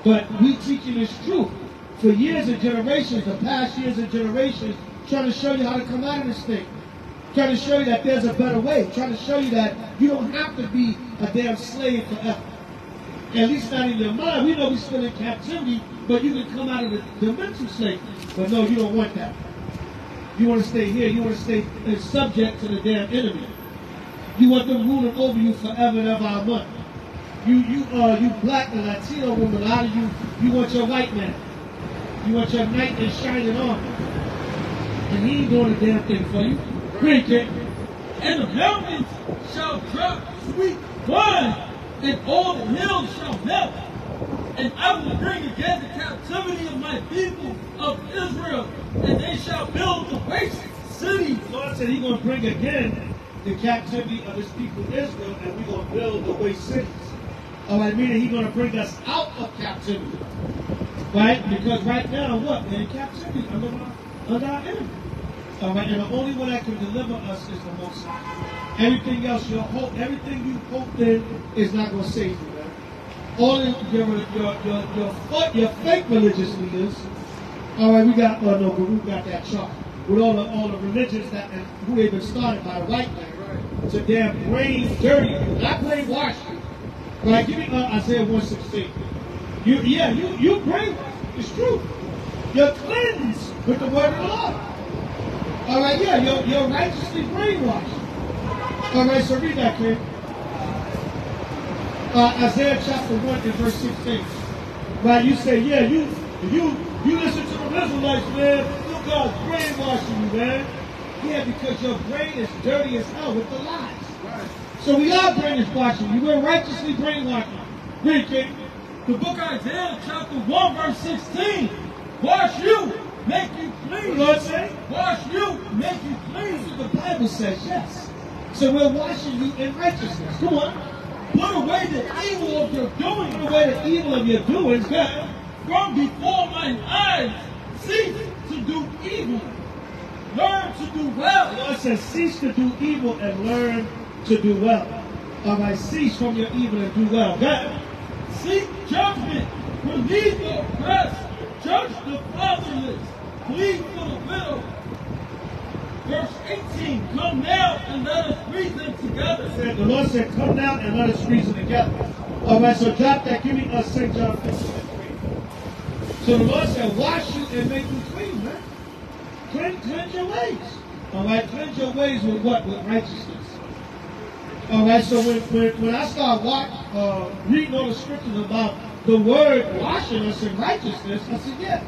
But we teaching this truth for years and generations, the past years and generations, trying to show you how to come out of this thing. Trying to show you that there's a better way. Trying to show you that you don't have to be a damn slave forever. At least not in your mind. We know we're still in captivity, but you can come out of the mental slavery. But no, you don't want that. You want to stay here. You want to stay subject to the damn enemy. You want them ruling over you forever and ever. Amen. You black and Latino women, a lot of you want your white man. You want your knight in shining armor. And he ain't doing a damn thing for you. Great, kid. And the mountains shall drop sweet wine, and all the hills shall melt. And I will bring again the captivity of my people of Israel, and they shall build the waste cities. The Lord said he's going to bring again the captivity of his people Israel, and we're going to build the waste cities. All right, meaning he's going to bring us out of captivity. Right? Because right now, what? We're in captivity under our enemy. All right, and the only one that can deliver us is the Most High. Everything else, everything you hope in is not going to save you, man. All your fake religious leaders. All right, we got that chart with all the religions that and who they've been started by the white man. Right. So damn brain dirty, not brainwashed. Right, give me Isaiah 1:16. You brainwashed. It's true. You're cleansed with the word of the Lord. All right, you're righteously brainwashed. All right, so read that, kid. Isaiah chapter 1 and verse 16. Right, you say, you listen to the Israelites, man. Look, God's brainwashing you, man. Yeah, because your brain is dirty as hell with the lies. Right. So we are brainwashing you. We're righteously brainwashing you. Read, kid. The book of Isaiah chapter 1 verse 16. Wash you, make you clean. What does it say? Wash you, make you clean. The Bible says yes. So we're washing you in righteousness. Come on. Put away the evil of your doing. Put away the evil of your doings. God, from before mine eyes, cease to do evil. Learn to do well. The Lord says, cease to do evil and learn to do well. All right, cease from your evil and do well. God. Seek judgment. Relieve the oppressed. Judge the fatherless. Plead for the widow. Verse 18. Come now and let us reason together. The Lord said, come now and let us reason together. All right, so drop that. Give me St. John 15:3. So the Lord said, wash you and make you clean, man. Cleanse your ways. All right, cleanse your ways with what? With righteousness. All right, so when I start reading all the scriptures about the word washing us in righteousness, I said,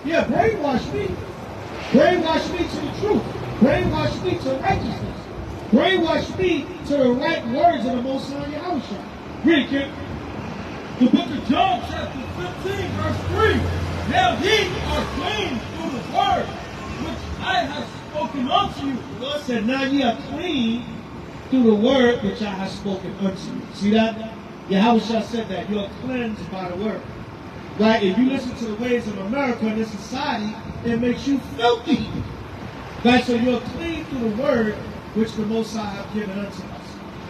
yeah, brainwash me. Brainwash me to the truth. Brainwash me to righteousness. Brainwash me to the right words of the Most High Yahweh. Read, kid. The book of John, chapter 15, verse 3. Now ye are clean through the word which I have spoken unto you. The Lord said, now ye are clean through the word which I have spoken unto you. See that? Yahweh said that. You're cleansed by the word. Right? If you listen to the ways of America and this society, it makes you filthy. Right? So you're clean through the word which the Most High have given unto us.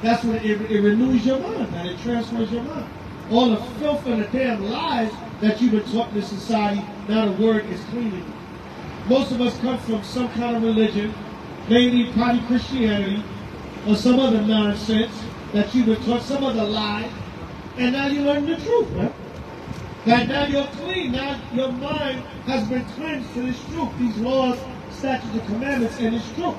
That's when it renews your mind, and it transfers your mind. All the filth and the damn lies that you've been taught in this society, now the word is cleaning you. Most of us come from some kind of religion, mainly probably Christianity, or some other nonsense that you've been taught, some other lie, and now you learn the truth, man. Right now you're clean. Now your mind has been cleansed to this truth, these laws, statutes, and commandments, and this truth.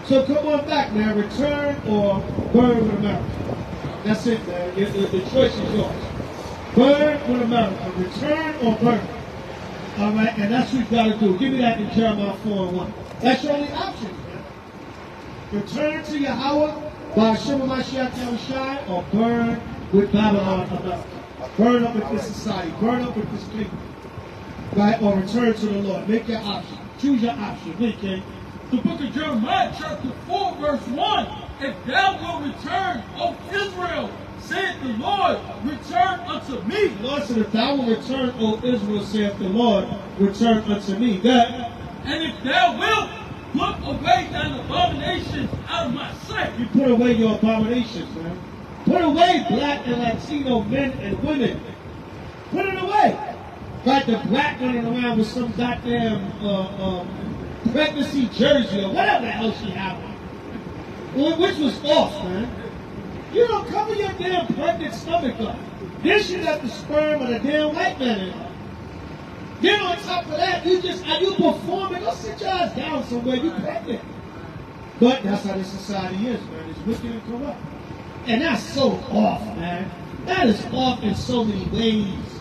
So come on back, man. Return or burn with America. That's it, man. The choice is yours. Burn with America. Return or burn. All right, and that's what you've got to do. Give me that in Jeremiah 4:1. That's your only option, man. Return to Yahweh by H.O.I, H.O.I, or burn with Babylon, America. Burn up with this society. Burn up with this kingdom. Right? Or return to the Lord. Make your option. Choose your option. Read, King. The book of Jeremiah, chapter 4, verse 1. If thou wilt return, O Israel, saith the Lord, return unto me. The Lord said, if thou wilt return, O Israel, saith the Lord, return unto me. That. And if thou wilt, put away thine abominations out of my sight. You put away your abominations, man. Put away black and Latino men and women. Put it away. Like the black running around with some goddamn pregnancy jersey or whatever the hell she had on. Which was off, man. You don't cover your damn pregnant stomach up. Then she got the sperm of the damn white man in her. Then on top of that, you performing. Go sit your ass down somewhere. You pregnant. But that's how this society is, man. It's wicked and corrupt. And that's so off, man. That is off in so many ways.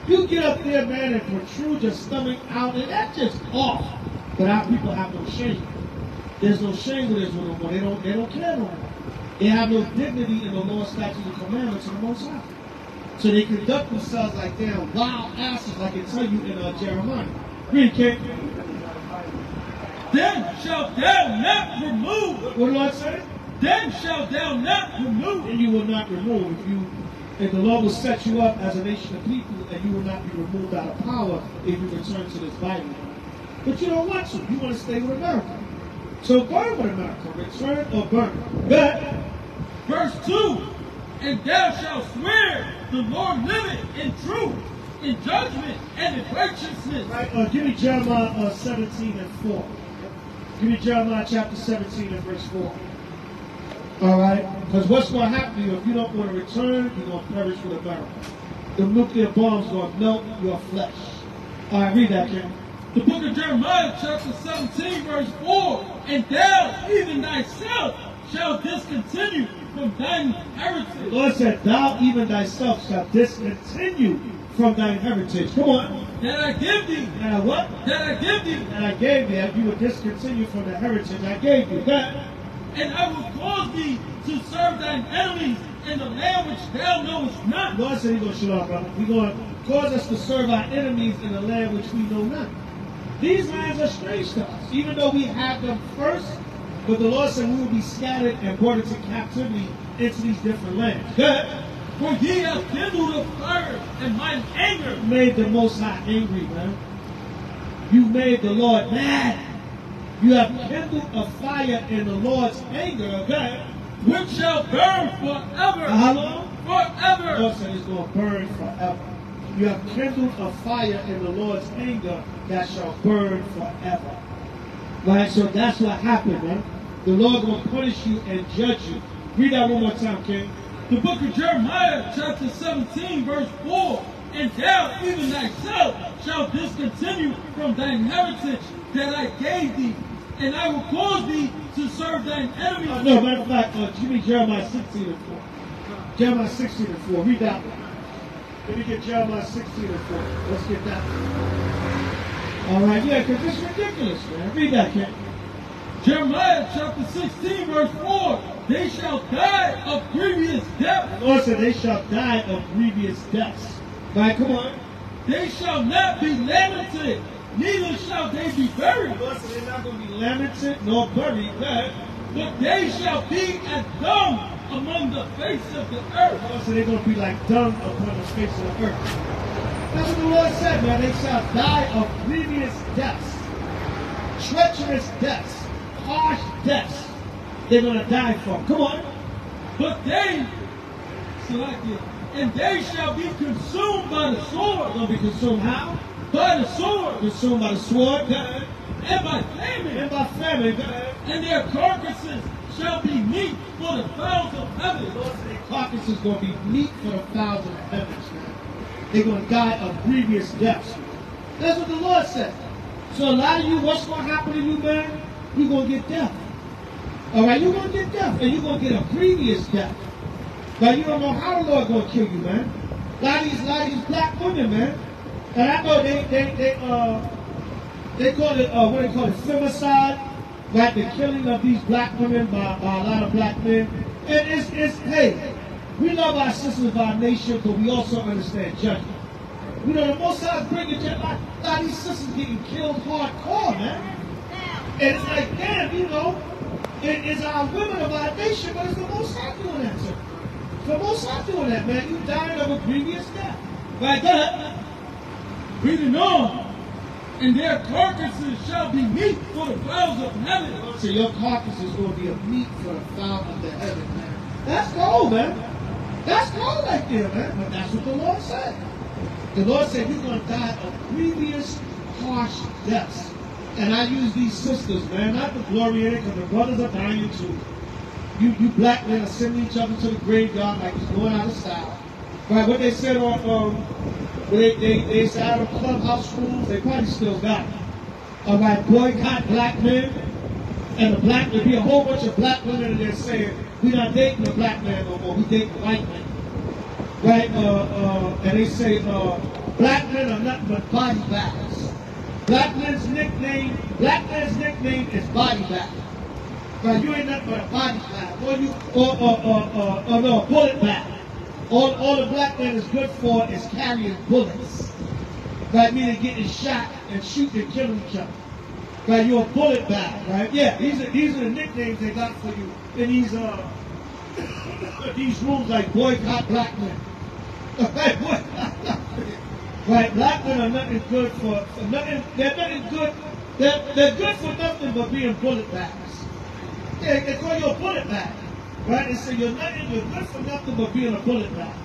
You get up there, man, and protrude your stomach out, and that's just off. But our people have no shame. There's no shame with Israel no more. They don't care no more. They have no dignity in the law, statutes, and commandments of the Most High. So they conduct themselves like damn wild asses, like it tell you in Jeremiah. Read, King. Then shalt thou not remove. What the Lord say? Then shalt thou not remove. And you will not remove. If the Lord will set you up as a nation of people, and you will not be removed out of power if you return to this Bible. But you don't want to. You want to stay with America. So burn with America. Return or burn. But Verse 2, and thou shalt swear the Lord liveth in truth, in judgment, and in righteousness. Right, give me Jeremiah 17 and 4. Give me Jeremiah chapter 17 and verse 4. All right? Because what's going to happen to you if you don't want to return, you're going to perish with America. The nuclear bomb's going to melt your flesh. All right, read that, King. The book of Jeremiah, chapter 17, verse 4, and thou, even thyself, shalt discontinue from thine heritage. The Lord said, thou even thyself shalt discontinue from thine heritage. Come on. That I give thee. That I what? That I give thee. That I gave thee. You would discontinue from the heritage I gave you. That. And I will cause thee to serve thine enemies in the land which thou knowest not. The Lord said he's going to shut off, brother. He's going to cause us to serve our enemies in the land which we know not. These lands are strange to us, even though we have them first. But the Lord said we will be scattered and brought into captivity into these different lands. Good. For ye have kindled a fire in mine anger. You made the Most High angry, man. You made the Lord mad. You have kindled a fire in the Lord's anger, okay? Which shall burn forever. How long? Forever. The Lord said it's going to burn forever. You have kindled a fire in the Lord's anger that shall burn forever. Right? So that's what happened, man. The Lord will punish you and judge you. Read that one more time, King. The book of Jeremiah, chapter 17, verse 4. And thou, even thyself, shalt discontinue from thine heritage that I gave thee, and I will cause thee to serve thine enemies. No, matter of fact, give me Jeremiah 16 and 4. Jeremiah 16 and 4. Read that one. Let me get Jeremiah 16 and 4. Let's get that one. All right, yeah, because it's ridiculous, man. Read that, King. Jeremiah chapter 16, verse 4. They shall die of grievous death. The Lord said they shall die of grievous deaths. Right, come on. They shall not be lamented, neither shall they be buried. The Lord said they're not going to be lamented nor buried. Right? But they shall be as dung among the face of the earth. The Lord said they're going to be like dung upon the face of the earth. That's what the Lord said, man. They shall die of grievous deaths, treacherous deaths, harsh deaths. They're going to die from. Come on. But they, and they shall be consumed by the sword. They're going to be consumed how? By the sword. Consumed by the sword. God. And by famine. And by famine. God. And their carcasses shall be meat for the fowls of heaven. The Lord said their carcasses is going to be meat for the fowls of heaven. They're going to die of grievous deaths. That's what the Lord said. So a lot of you, what's going to happen to you, man? You're going to get death. All right, you're going to get death, and you're going to get a grievous death. But you don't know how the Lord going to kill you, man. A lot of these black women, man. And I know they call it what they call it, femicide, right? The killing of these black women by a lot of black men. And it's hey, we love our sisters of our nation, but we also understand judgment. You know, the Most High is bringing judgment. A lot of these sisters getting killed hardcore, man. And it's like, damn, you know, it's our women of our nation, but it's the Most High doing that, sir. It's the Most High doing that, man. You dying of a grievous death. Right, go ahead. Reading on. And their carcasses shall be meat for the fowls of heaven. So your carcass is going to be a meat for the fowl of the heaven, man. That's cold, man. That's cold right there, man. But that's what the Lord said. The Lord said you're going to die of grievous, harsh deaths. And I use these sisters, man, not the glory in it, because the brothers are dying too. You black men are sending each other to the graveyard like it's going out of style. Right, what they said on, they said out of clubhouse rules, they probably still got it. All right, boycott black men. And there'll be a whole bunch of black women that they're saying, we're not dating a black man no more, we dating white men. Right, and they say, black men are nothing but body bags. Black men's nickname is body bag. Right, you ain't nothing but a body bag. Or no, a bullet bag. All the black man is good for is carrying bullets. Right, meaning getting shot and shooting and killing each other. Right, you're a bullet bag, right? Yeah, these are the nicknames they got for you in these rooms like boycott black men. Right, boycott black men. Right, black men are nothing good for nothing. They're nothing good. They're good for nothing but being bullet bags. They call you a bullet bag. Right? They say you're good for nothing but being a bullet bag.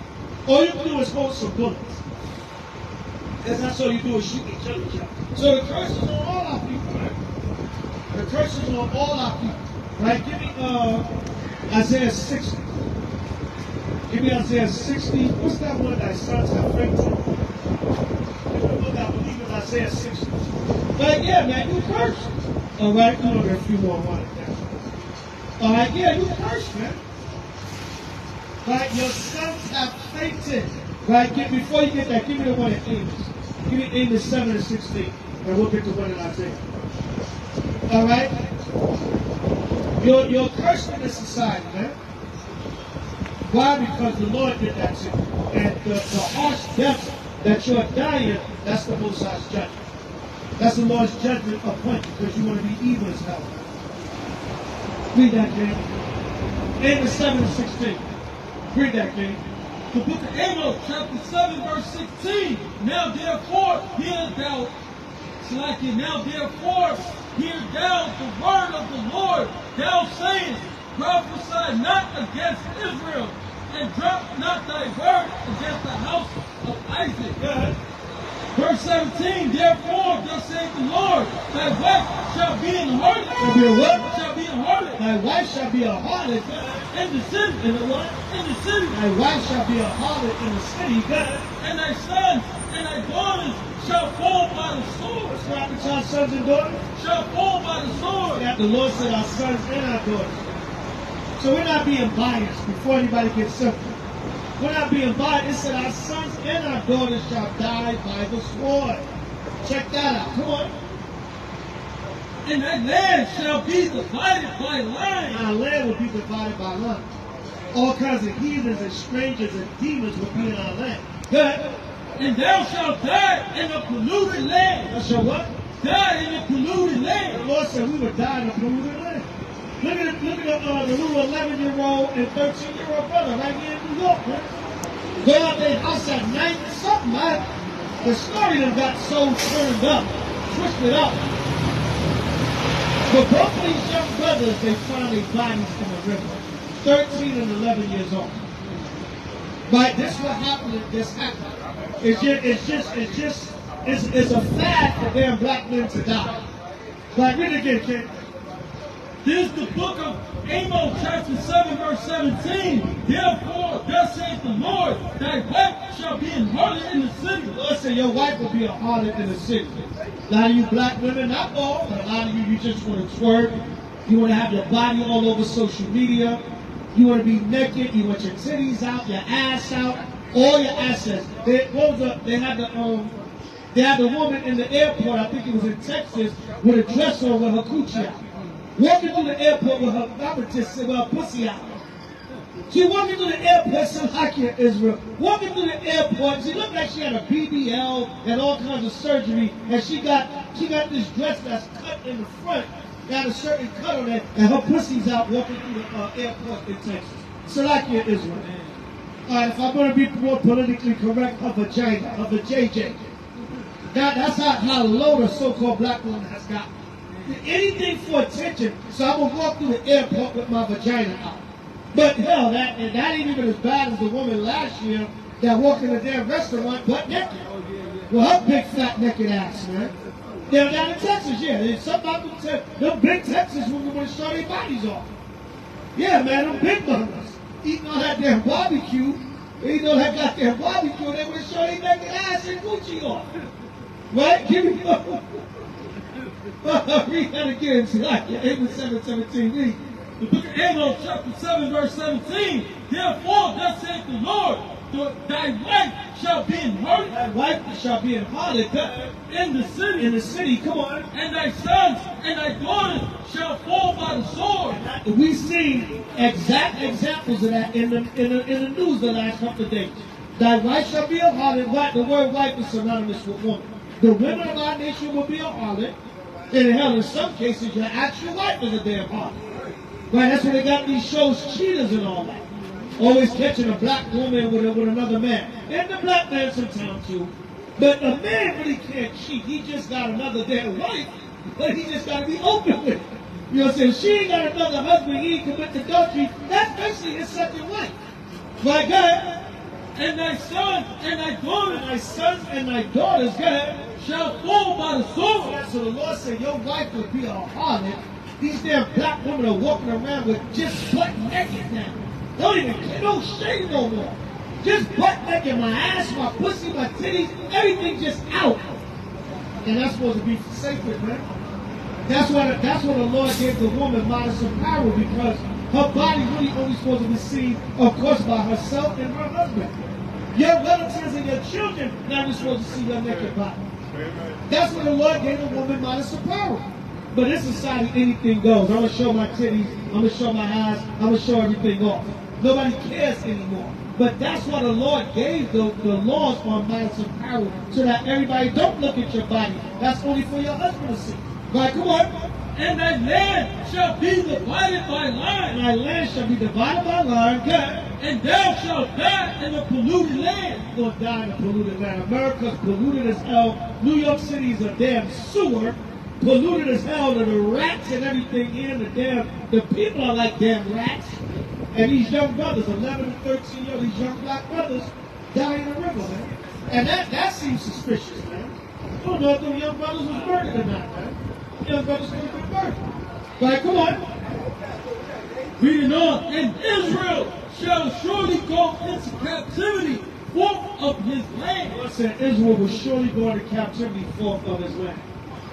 All you do is hold some bullets. Because that's all you do is shoot each other. So the curse is on all our people, right? The curse is on all our people. Right? Give me Isaiah 60. Give me Isaiah 60. What's that one that sons have faith in? I believe it's Isaiah 60. But yeah, man, you cursed. All right, come on, a few more wanted there. All right, yeah, you cursed, man. Right, your sons have fainted. Right, before you get that, give me the one at Amos. Give me Amos 7 and 16, and we'll get the one in Isaiah. All right, you're cursed in this society, man. Why? Because the Lord did that to you, and the harsh death that you're dying, that's the Most High's judgment. That's the Lord's judgment upon you, because you want to be evil as hell. Read that, King. Amos 7 and 16. Read that, King. The book of Amos, chapter 7, verse 16. Now therefore, hear thou, now therefore, hear thou the word of the Lord. Thou sayest, prophesy not against Israel, and drop not thy word against the house of Isaac. Good. Verse 17, therefore, thus saith the Lord, thy wife shall be an harlot. Shall be a what? Shall be a harlot. Thy wife shall be a harlot. In the city. In the what? In the city. Thy wife shall be a harlot in the city. Good. And thy sons and thy daughters shall fall by the sword. What's happening to our sons and daughters? Shall fall by the sword. That the Lord said our sons and our daughters. So we're not being biased before anybody gets simple. We're not being biased. It said our sons and our daughters shall die by the sword. Check that out. Come on. And that land shall be divided by line. Our land will be divided by line. All kinds of heathens and strangers and demons will be in our land. Good. And thou shalt die in a polluted land. Thou shalt what? Die in a polluted The land. Lord said we would die in a polluted land. Look at the little 11-year-old and 13-year-old brother right here in New York, man. Go out there house at night or something, man. The story done got so turned up, twisted up. But both of these young brothers, they found their bodies in the river. 13 and 11 years old. But this what happened, this happened. It's a fad for damn black men to die. Like, read it again, kid. This is the book of Amos, chapter 7, verse 17. Therefore, thus saith the Lord, thy wife shall be an harlot in the city. The Lord said your wife will be a harlot in the city. A lot of you black women, not all, but a lot of you just want to twerk. You want to have your body all over social media. You want to be naked. You want your titties out, your ass out, all your assets. They had the woman in the airport, I think it was in Texas, with a dress on with her coochie out. Walking through the airport with her pussy out. She walking through the airport, Salakia, Israel. Walking through the airport, she looked like she had a BBL and all kinds of surgery, and she got this dress that's cut in the front, got a certain cut on it, and her pussy's out walking through the airport in Texas. Salakia, Israel. All right, if I'm going to be more politically correct, her vagina, her vajayjay. That's how low the so-called black woman has gotten. Anything for attention, so I'm going to walk through the airport with my vagina out. But hell, that ain't even as bad as the woman last year that walked in a damn restaurant butt naked. Well, her big fat naked ass, man. They're down in Texas, yeah. There's something about them big Texas women want to show their bodies off. Yeah, man, them big bummers. Eating all that damn barbecue, eating all that goddamn barbecue, they want to show their naked ass and Gucci off. Right? Give me read that again. See, like Amos 7:17. Read. The book of Amos, chapter 7, verse 17. Therefore, thus saith the Lord, thy wife shall be in harlot. Thy wife shall be in harlot in the city. In the city, come on. And thy sons and thy daughters shall fall by the sword. We've seen exact examples of that in the news the last couple of days. Thy wife shall be a harlot. The word wife is synonymous with woman. The women of our nation will be a harlot. And hell, in some cases, your actual wife is a damn harlot. Right, that's why they got these shows, cheaters and all that. Always catching a black woman with another man. And the black man sometimes too. But a man really can't cheat. He just got another damn wife. But he just got to be open with it. You know what I'm saying? She ain't got another husband, he ain't commit adultery. That's basically his second wife. My God. And thy sons and thy daughters, And thy sons and thy daughters, God, shall fall by the sword. so the Lord said, your wife will be a harlot. These damn black women are walking around with just butt naked now. Don't even get no shame no more. Just butt naked, my ass, my pussy, my titties, everything just out. And that's supposed to be sacred, man. That's why the Lord gave the woman modest power, because her body really only supposed to be seen, of course, by herself and her husband. Your relatives and your children now are supposed to see your naked body. That's what the Lord gave the woman modest power. But in society, anything goes. I'm going to show my titties. I'm going to show my ass. I'm going to show everything off. Nobody cares anymore. But that's why the Lord gave the laws on modest power, so that everybody don't look at your body. That's only for your husband to see. Right, come on. And thy land shall be divided by line. And thy land shall be divided by line. Good. And thou shalt die in the polluted land. You're going to die in a polluted land. America's polluted as hell. New York City is a damn sewer. Polluted as hell. To the rats and everything in. The people are like damn rats. And these young brothers, 11 and 13 years old, these young black brothers, die in the river, man. And that seems suspicious, man. I don't know if them young brothers was murdered or not, man. Young brothers could have been murdered. Right, come on. Reading on. And Israel shall surely go into captivity forth of his land. God said Israel will surely go into captivity forth of his land.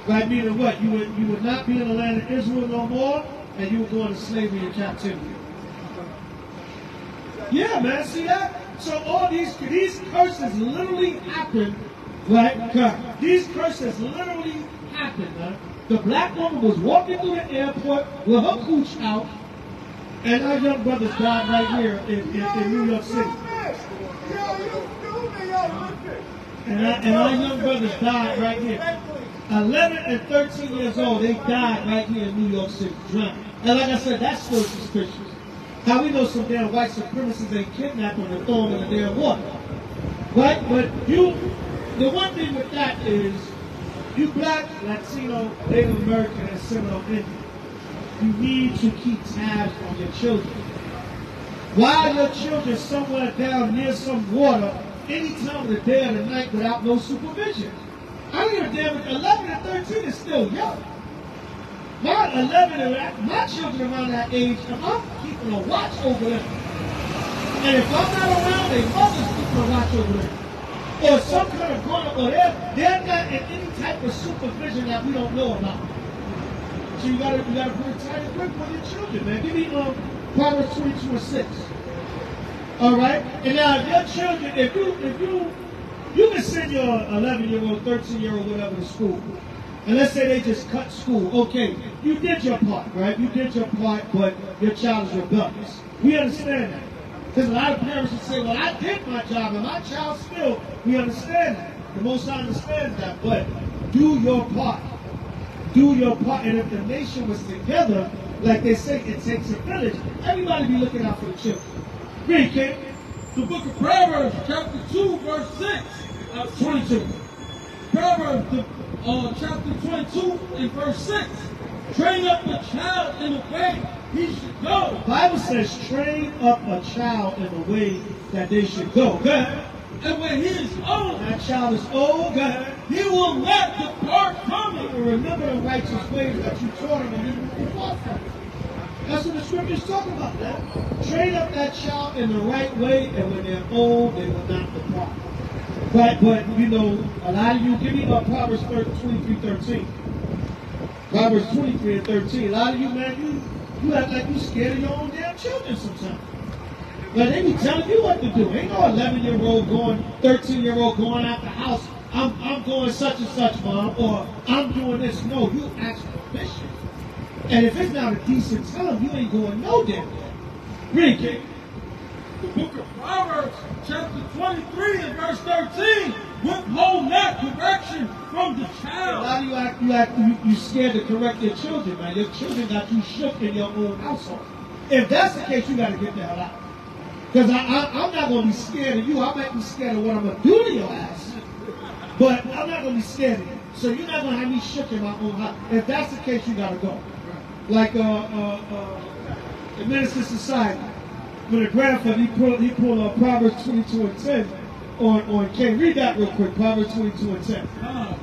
Right, meaning what? You would not be in the land of Israel no more, and you would go into slavery and captivity. Yeah, man, see that? So all these curses literally happened, right? God, these curses literally happened, man. The black woman was walking through the airport with her cooch out, and our young brothers died right here in New York City. And our young brothers died right here. 11 and 13 years old, they died right here in New York City, drowned. And like I said, that's still suspicious. How we know some damn white supremacists ain't kidnapped them and thrown in the damn water. Right? But the one thing with that is, you black, Latino, Native American, and Seminole Indian, you need to keep tabs on your children. Why are your children somewhere down near some water any time of the day or the night without no supervision? I don't give a damn if 11 and 13 is still young. My 11 and my children around that age, I'm keeping a watch over them. And if I'm not around, their mother's keeping a watch over them. Or some kind of grown-up, or they're not in any type of supervision that we don't know about. So you gotta put a tight grip on your children, man. Give me Proverbs 22 and 6. All right? And now if your children, if you can send your 11-year-old, 13-year-old, whatever to school. And let's say they just cut school. Okay, you did your part, right? You did your part, but your child is rebellious. We understand that. Because a lot of parents would say, well, I did my job, and my child still, we understand that. The Most High understands that. But do your part. Do your part. And if the nation was together, like they say, it takes a village, everybody be looking out for the children. Read, kid. The book of Proverbs, chapter 2, verse 6. 22. Proverbs, chapter 22 and verse 6. Train up a child in the way he should go. The Bible says, train up a child in the way that they should go. Go ahead. And when he is old, that child is old, go ahead. He will not depart from He it. will remember the righteous ways that you taught him, and he will depart from it. That's what the scriptures talk about, that. Train up that child in the right way, and when they're old, they will not depart. But you know, a lot of you, give me Proverbs 23:13. Proverbs 23 and 13. A lot of you, man, you act like you scared of your own damn children sometimes. But they be telling you what to do. Ain't no 11-year-old going, 13-year-old going out the house. I'm going such and such, mom, or I'm doing this. No, you ask permission. And if it's not a decent time, you ain't going no damn way. Read, kid. The book of Proverbs, chapter 23 and verse 13. Withhold not correction from the child. A lot of you scared to correct your children, man. Your children got you shook in your own household. If that's the case, you got to get the hell out. Because I'm not going to be scared of you. I might be scared of what I'm going to do to your ass. But I'm not going to be scared of you. So you're not going to have me shook in my own house. If that's the case, you got to go. Like the Minister Society, when the grandfather, he pulled Proverbs 22 and 10 on King. Read that real quick, Proverbs 22 and 10.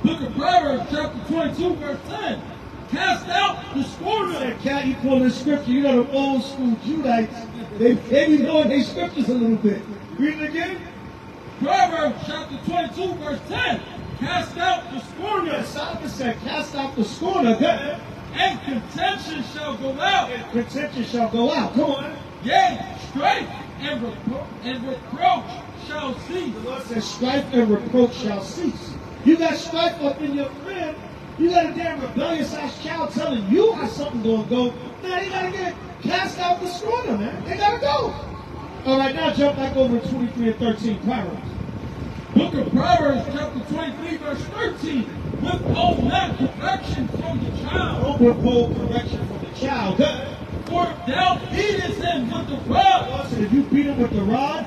Book of Proverbs, chapter 22, verse 10. Cast out the scorner. Cat, he pulled this scripture. You know the old school Judites, they be knowing their scriptures a little bit. Read it again. Proverbs chapter 22, verse 10. Cast out the scorner. Solomon said, cast out the scorner. And contention shall go out. And contention shall go out. Come on. Yea, strife and reproach shall cease. The Lord says, strife and reproach shall cease. You got strife up in your friend. You got a damn rebellious ass child telling you how something gonna go. Now they gotta get cast out the scorner, man. They gotta go. All right, now jump back over to 23 and 13 Proverbs. Book of Proverbs, chapter 23, verse 13. Withhold not correction from the child. Don't withhold correction from the child. For thou beatest him with the rod. So if you beat him with the rod,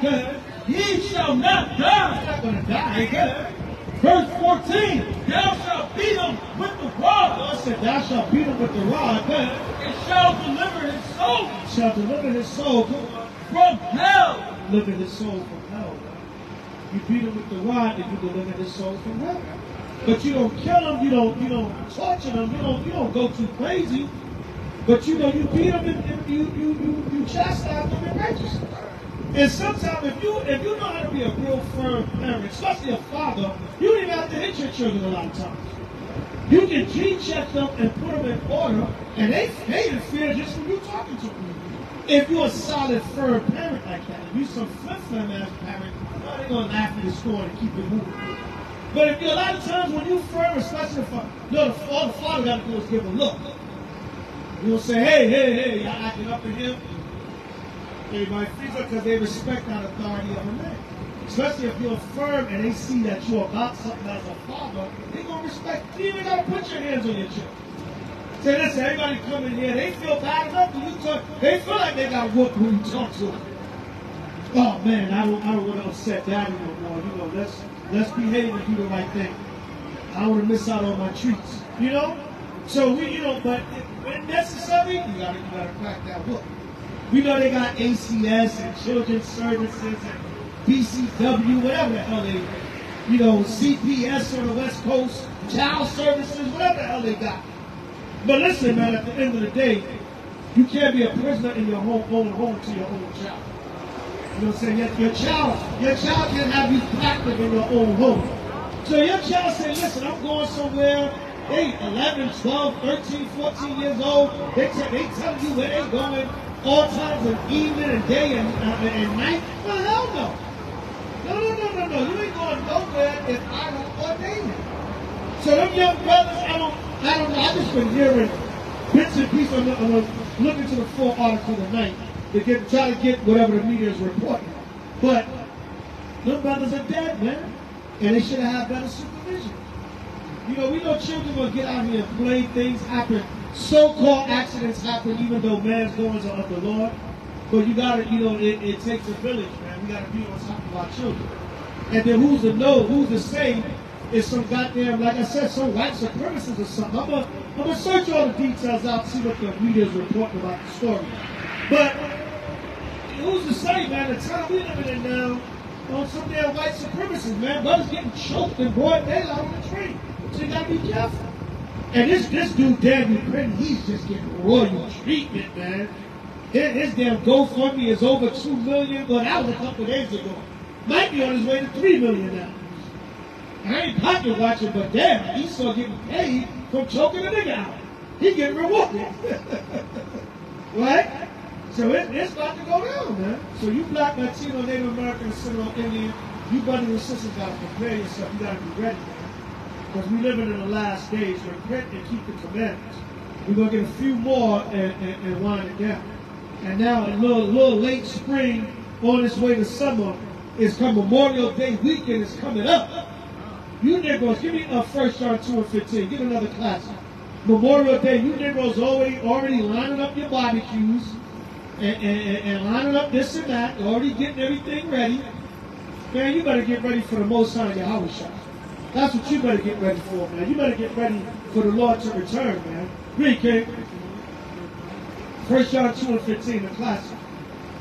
he shall not die. He's not gonna die. Verse 14. Thou shalt beat him with the rod. God said, thou shalt beat him with the rod. And shall deliver his soul. Shall deliver his soul from hell. Deliver his soul from hell. You beat him with the rod and you deliver his soul from hell. But you don't kill him, you don't torture him, you don't go too crazy. But you know you beat him and you chastise him in righteousness. And sometimes if you know how to be a real firm parent, especially a father, you don't even have to hit your children a lot of times. You can G-check them and put them in order, and they in fear just from you talking to them. If you're a solid, firm parent like that, if you're some flip-flop ass parent, they're going to laugh at the score and keep it moving. But if a lot of times when you firm, especially if all the father got to do is give a look. You don't say, hey, y'all acting up at him. Everybody freeze up because they respect that authority of a man. Especially if you're firm and they see that you're about something as a father, they're going to respect you. You even got to put your hands on your children. Say this, everybody come in here, they feel bad enough when you talk. They feel like they got whooped when you talk to them. Oh man, I don't want to upset daddy no more. You know, let's behave and do the right thing. I don't want to miss out on my treats. You know? So but when necessary, you gotta crack that whip. We know they got ACS and Children's Services and BCW, whatever the hell they, CPS on the West Coast, Child Services, whatever the hell they got. But listen, man, at the end of the day, you can't be a prisoner in your own home to your own child. You know what I'm saying? Your child can't have you captive in your own home. So your child say, listen, I'm going somewhere. They 11, 12, 13, 14 years old. They tell you where they're going all times of evening and day and night. Well, hell no. No. You ain't going nowhere if I don't ordain it. So them young brothers, I don't know. I just been hearing bits and pieces. I'm going to look into the full article tonight to try to get whatever the media is reporting. But them brothers are dead, man. And they should have had better supervision. We know children will get out here and play, things happen. So-called accidents happen even though man's goings are of the Lord. But you gotta, it takes a village, man. We gotta be on top of our children. And then who's to say is some goddamn, like I said, some white supremacists or something. I'm gonna search all the details out, see what the media is reporting about the story. But who's to say, man, the time we living in now, on some damn white supremacists, man, brothers getting choked in broad daylight on the train. So you gotta be careful. And this dude, Daniel Clinton, he's just getting royal treatment, man. His damn GoFundMe is over 2 million. Well, that was a couple of days ago. Might be on his way to 3 million now. I ain't pocket watching, but damn, he's still getting paid from choking a nigga out. He getting rewarded. Right? So it's about to go down, man. So you Black, Latino, Native American, and Seminole Indian, you brothers and sisters gotta prepare yourself. You gotta be ready, man. Because we living in the last days. Repent and keep the commandments. We're going to get a few more and wind it down. And now, a little late spring, on its way to summer, is coming. Memorial Day weekend is coming up. You Negroes, give me 1 John 2 and 15. Give another class. Memorial Day, you Negroes already lining up your barbecues and lining up this and that, already getting everything ready. Man, you better get ready for the Most High Yahweh. That's what you better get ready for, man. You better get ready for the Lord to return, man. Read, King. 1 John 2 and 15, the classic.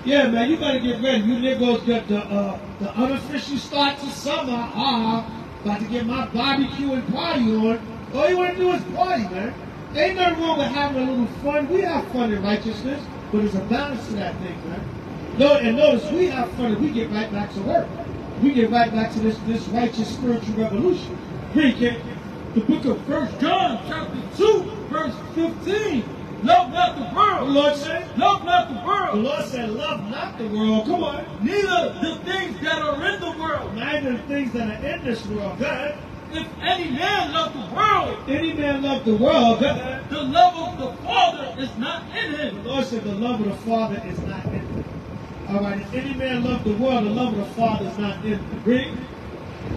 Yeah, man, you better get ready. You niggas got the unofficial start to summer. About to get my barbecue and party on. All you want to do is party, man. Ain't nothing wrong with having a little fun. We have fun in righteousness, but there's a balance to that thing, man. No, and notice, we have fun and we get right back to work. We get right back to this righteous spiritual revolution. Read, King. The book of 1 John, chapter 2, verse 15. Love not the world. The Lord said? Love not the world. The Lord said, love not the world. Come on. Neither the things that are in the world. Neither the things that are in this world. God. If any man love the world, if any man love the world, God, the love of the Father is not in him. The Lord said the love of the Father is not in him. All right, if any man love the world, the love of the Father is not in him. Read.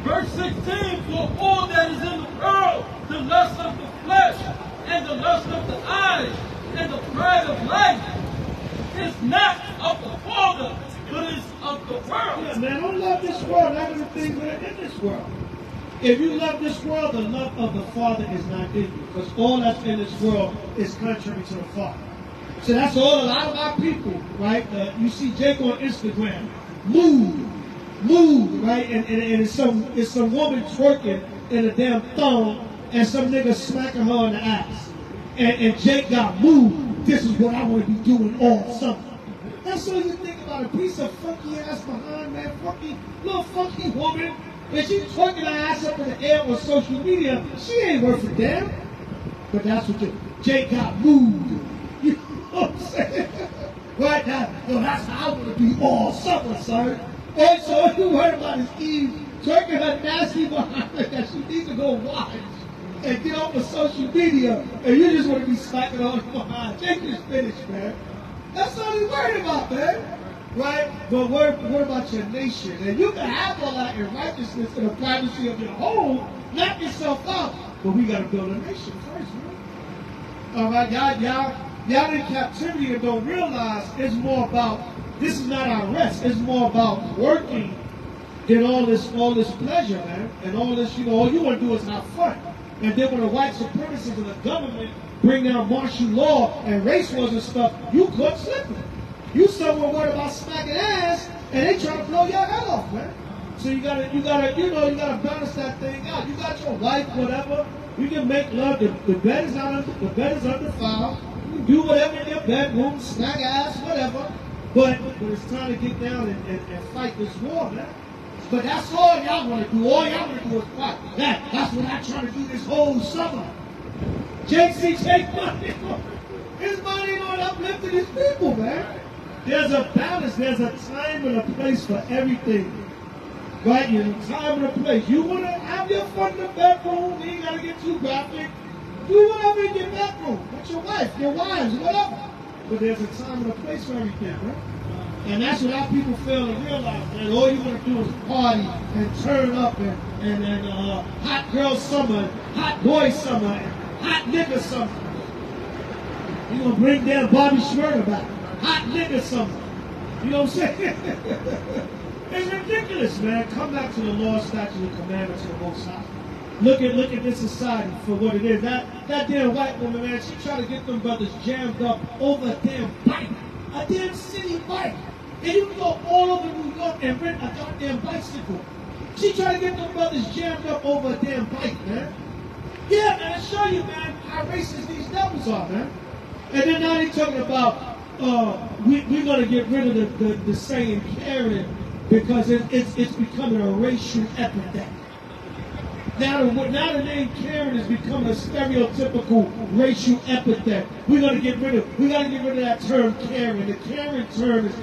Verse 16, for all that is in the world, the lust of the flesh, and the lust of the eyes, and the pride of life, is not of the Father, but is of the world. Yeah, man, don't love this world, not the things that are in this world. If you love this world, the love of the Father is not in you, because all that's in this world is contrary to the Father. So that's all a lot of our people, right? You see Jake on Instagram, move, right? And it's some woman twerking in a damn thong, and some nigga smacking her in the ass. And Jake got moved. This is what I want to be doing all summer. That's all you think about, a piece of funky ass behind, man. Little funky woman. And she's twerking her ass up in the air on social media. She ain't worth a damn. But that's what Jake got moved. You know what I'm saying? Right now, that's how I want to be all summer, son. And so all you heard about is Eve twerking her nasty behind her that she needs to go watch and get off of social media, and you just want to be smacking on her behind. Jake is finished, man. That's all he's worried about, man. Right? But what about your nation? And you can have all that in righteousness in the privacy of your home, knock yourself out. But we got to build a nation first, man. All right, y'all in captivity and don't realize it's more about, this is not our rest. It's more about working than all this pleasure, man. And all this, all you want to do is have fun. And then when the white supremacists and the government bring down martial law and race wars and stuff, you caught slipping. You somewhere worried about smacking ass, and they trying to blow your head off, man. So you gotta balance that thing out. You got your wife, whatever. You can make love. The bed is undefiled. You can do whatever in your bedroom, smack ass, whatever. But it's time to get down and fight this war, man. But that's all y'all want to do. All y'all want to do is fight. That's what I'm trying to do this whole summer. Jake money. His money ain't on uplifting his people, man. There's a balance. There's a time and a place for everything. Right? There's a time and a place. You want to have your fun in the bedroom. You ain't got to get too graphic. Do whatever in your bedroom. With your wife, your wives, whatever. But there's a time and a place for everything, right? And that's what our people fail to realize, man. All you want to do is party and turn up and hot girl summer, hot boy summer, and hot nigga summer. You're going to bring down Bobby Schmurda back. Hot nigga summer. You know what I'm saying? It's ridiculous, man. Come back to the law, statutes, and commandments of the Most High. Look at this society for what it is. That damn white woman, man, she trying to get them brothers jammed up over a damn bike. A damn city bike. And you can go all over New York and rent a goddamn bicycle. She trying to get them brothers jammed up over a damn bike, man. Yeah, man, I show you, man, how racist these devils are, man. And then now they talking about, we're going to get rid of the saying Karen because it's becoming a racial epidemic. Now the name Karen is becoming a stereotypical racial epithet. We gotta get rid of that term Karen. The Karen term is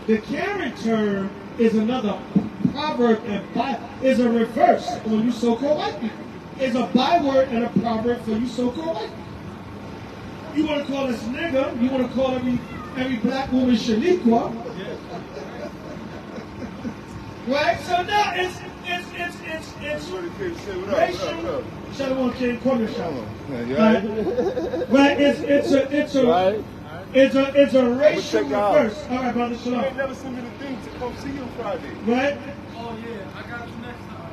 the Karen term is another proverb and is a reverse on you so-called white people. It's a byword and a proverb for you so-called white people. You wanna call us nigger, you wanna call every black woman Shaniqua. Right? So now it's racial. Shalom, King, corner shalom. Right? It's a racial reverse. All right, brother, shalom. You ain't never sent me the thing to come see you Friday. Right? Oh yeah, I got you next time.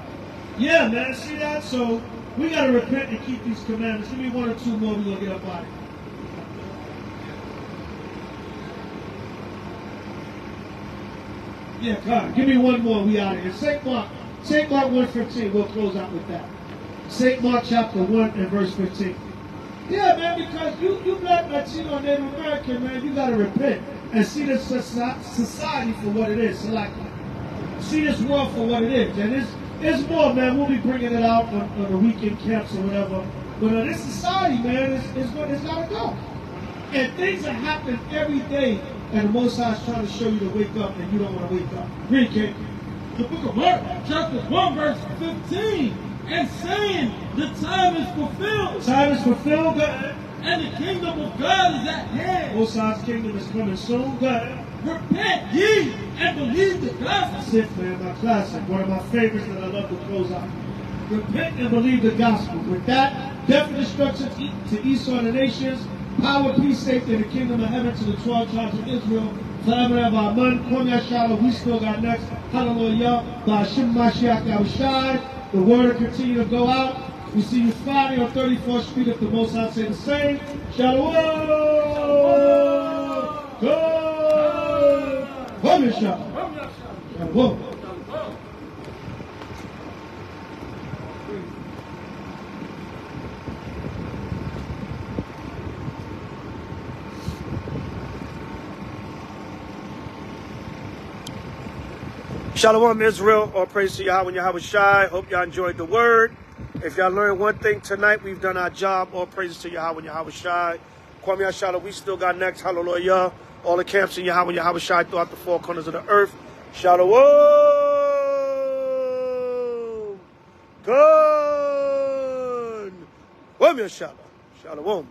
Yeah, man. See that? So we got to repent and keep these commandments. Give me one or two more. We're going to get up out of here. Yeah, God. Give me one more. We out of here. St. Mark 1:15. We'll close out with that. St. Mark chapter 1 and verse 15. Yeah, man, because you black Latino Native American, man, you got to repent and see this society for what it is. So like, see this world for what it is. And there's more, man. We'll be bringing it out on the weekend camps or whatever. But this society, man, it's got to go. And things are happening every day. And the Most High is trying to show you to wake up, and you don't want to wake up. Read, King. The book of Mark, chapter 1, verse 15, and saying, the time is fulfilled. Time is fulfilled, God. And the kingdom of God is at hand. Most High's kingdom is coming soon, God. Repent ye and believe the gospel. That's it, man, my classic. One of my favorites that I love to close out. Repent and believe the gospel. With that, death and destruction to Esau and the nations, power, peace, safety, in the kingdom of heaven to the 12 tribes of Israel. Forever and ever, amen. 𝐤𝐄𝐄𝐅, 𝐿, we still got next. Hallelujah. B'Hashem Mashiach Yahushai. The word will continue to go out. We see you Friday on 34th Street if the Most High say the same. Shalom. Good. Shalom. Shalom, Israel. All praise to Yahweh and 𝐻OI. Hope y'all enjoyed the word. If y'all learned one thing tonight, we've done our job. All praises to Yahweh and 𝐻OI. 𝐤𝐄𝐅, 𝐿, we still got next. Hallelujah. All the camps in Yahweh and 𝐻OI throughout the four corners of the earth. Shalom. Good. 𝐤𝐄𝐅, 𝐿. Shalom.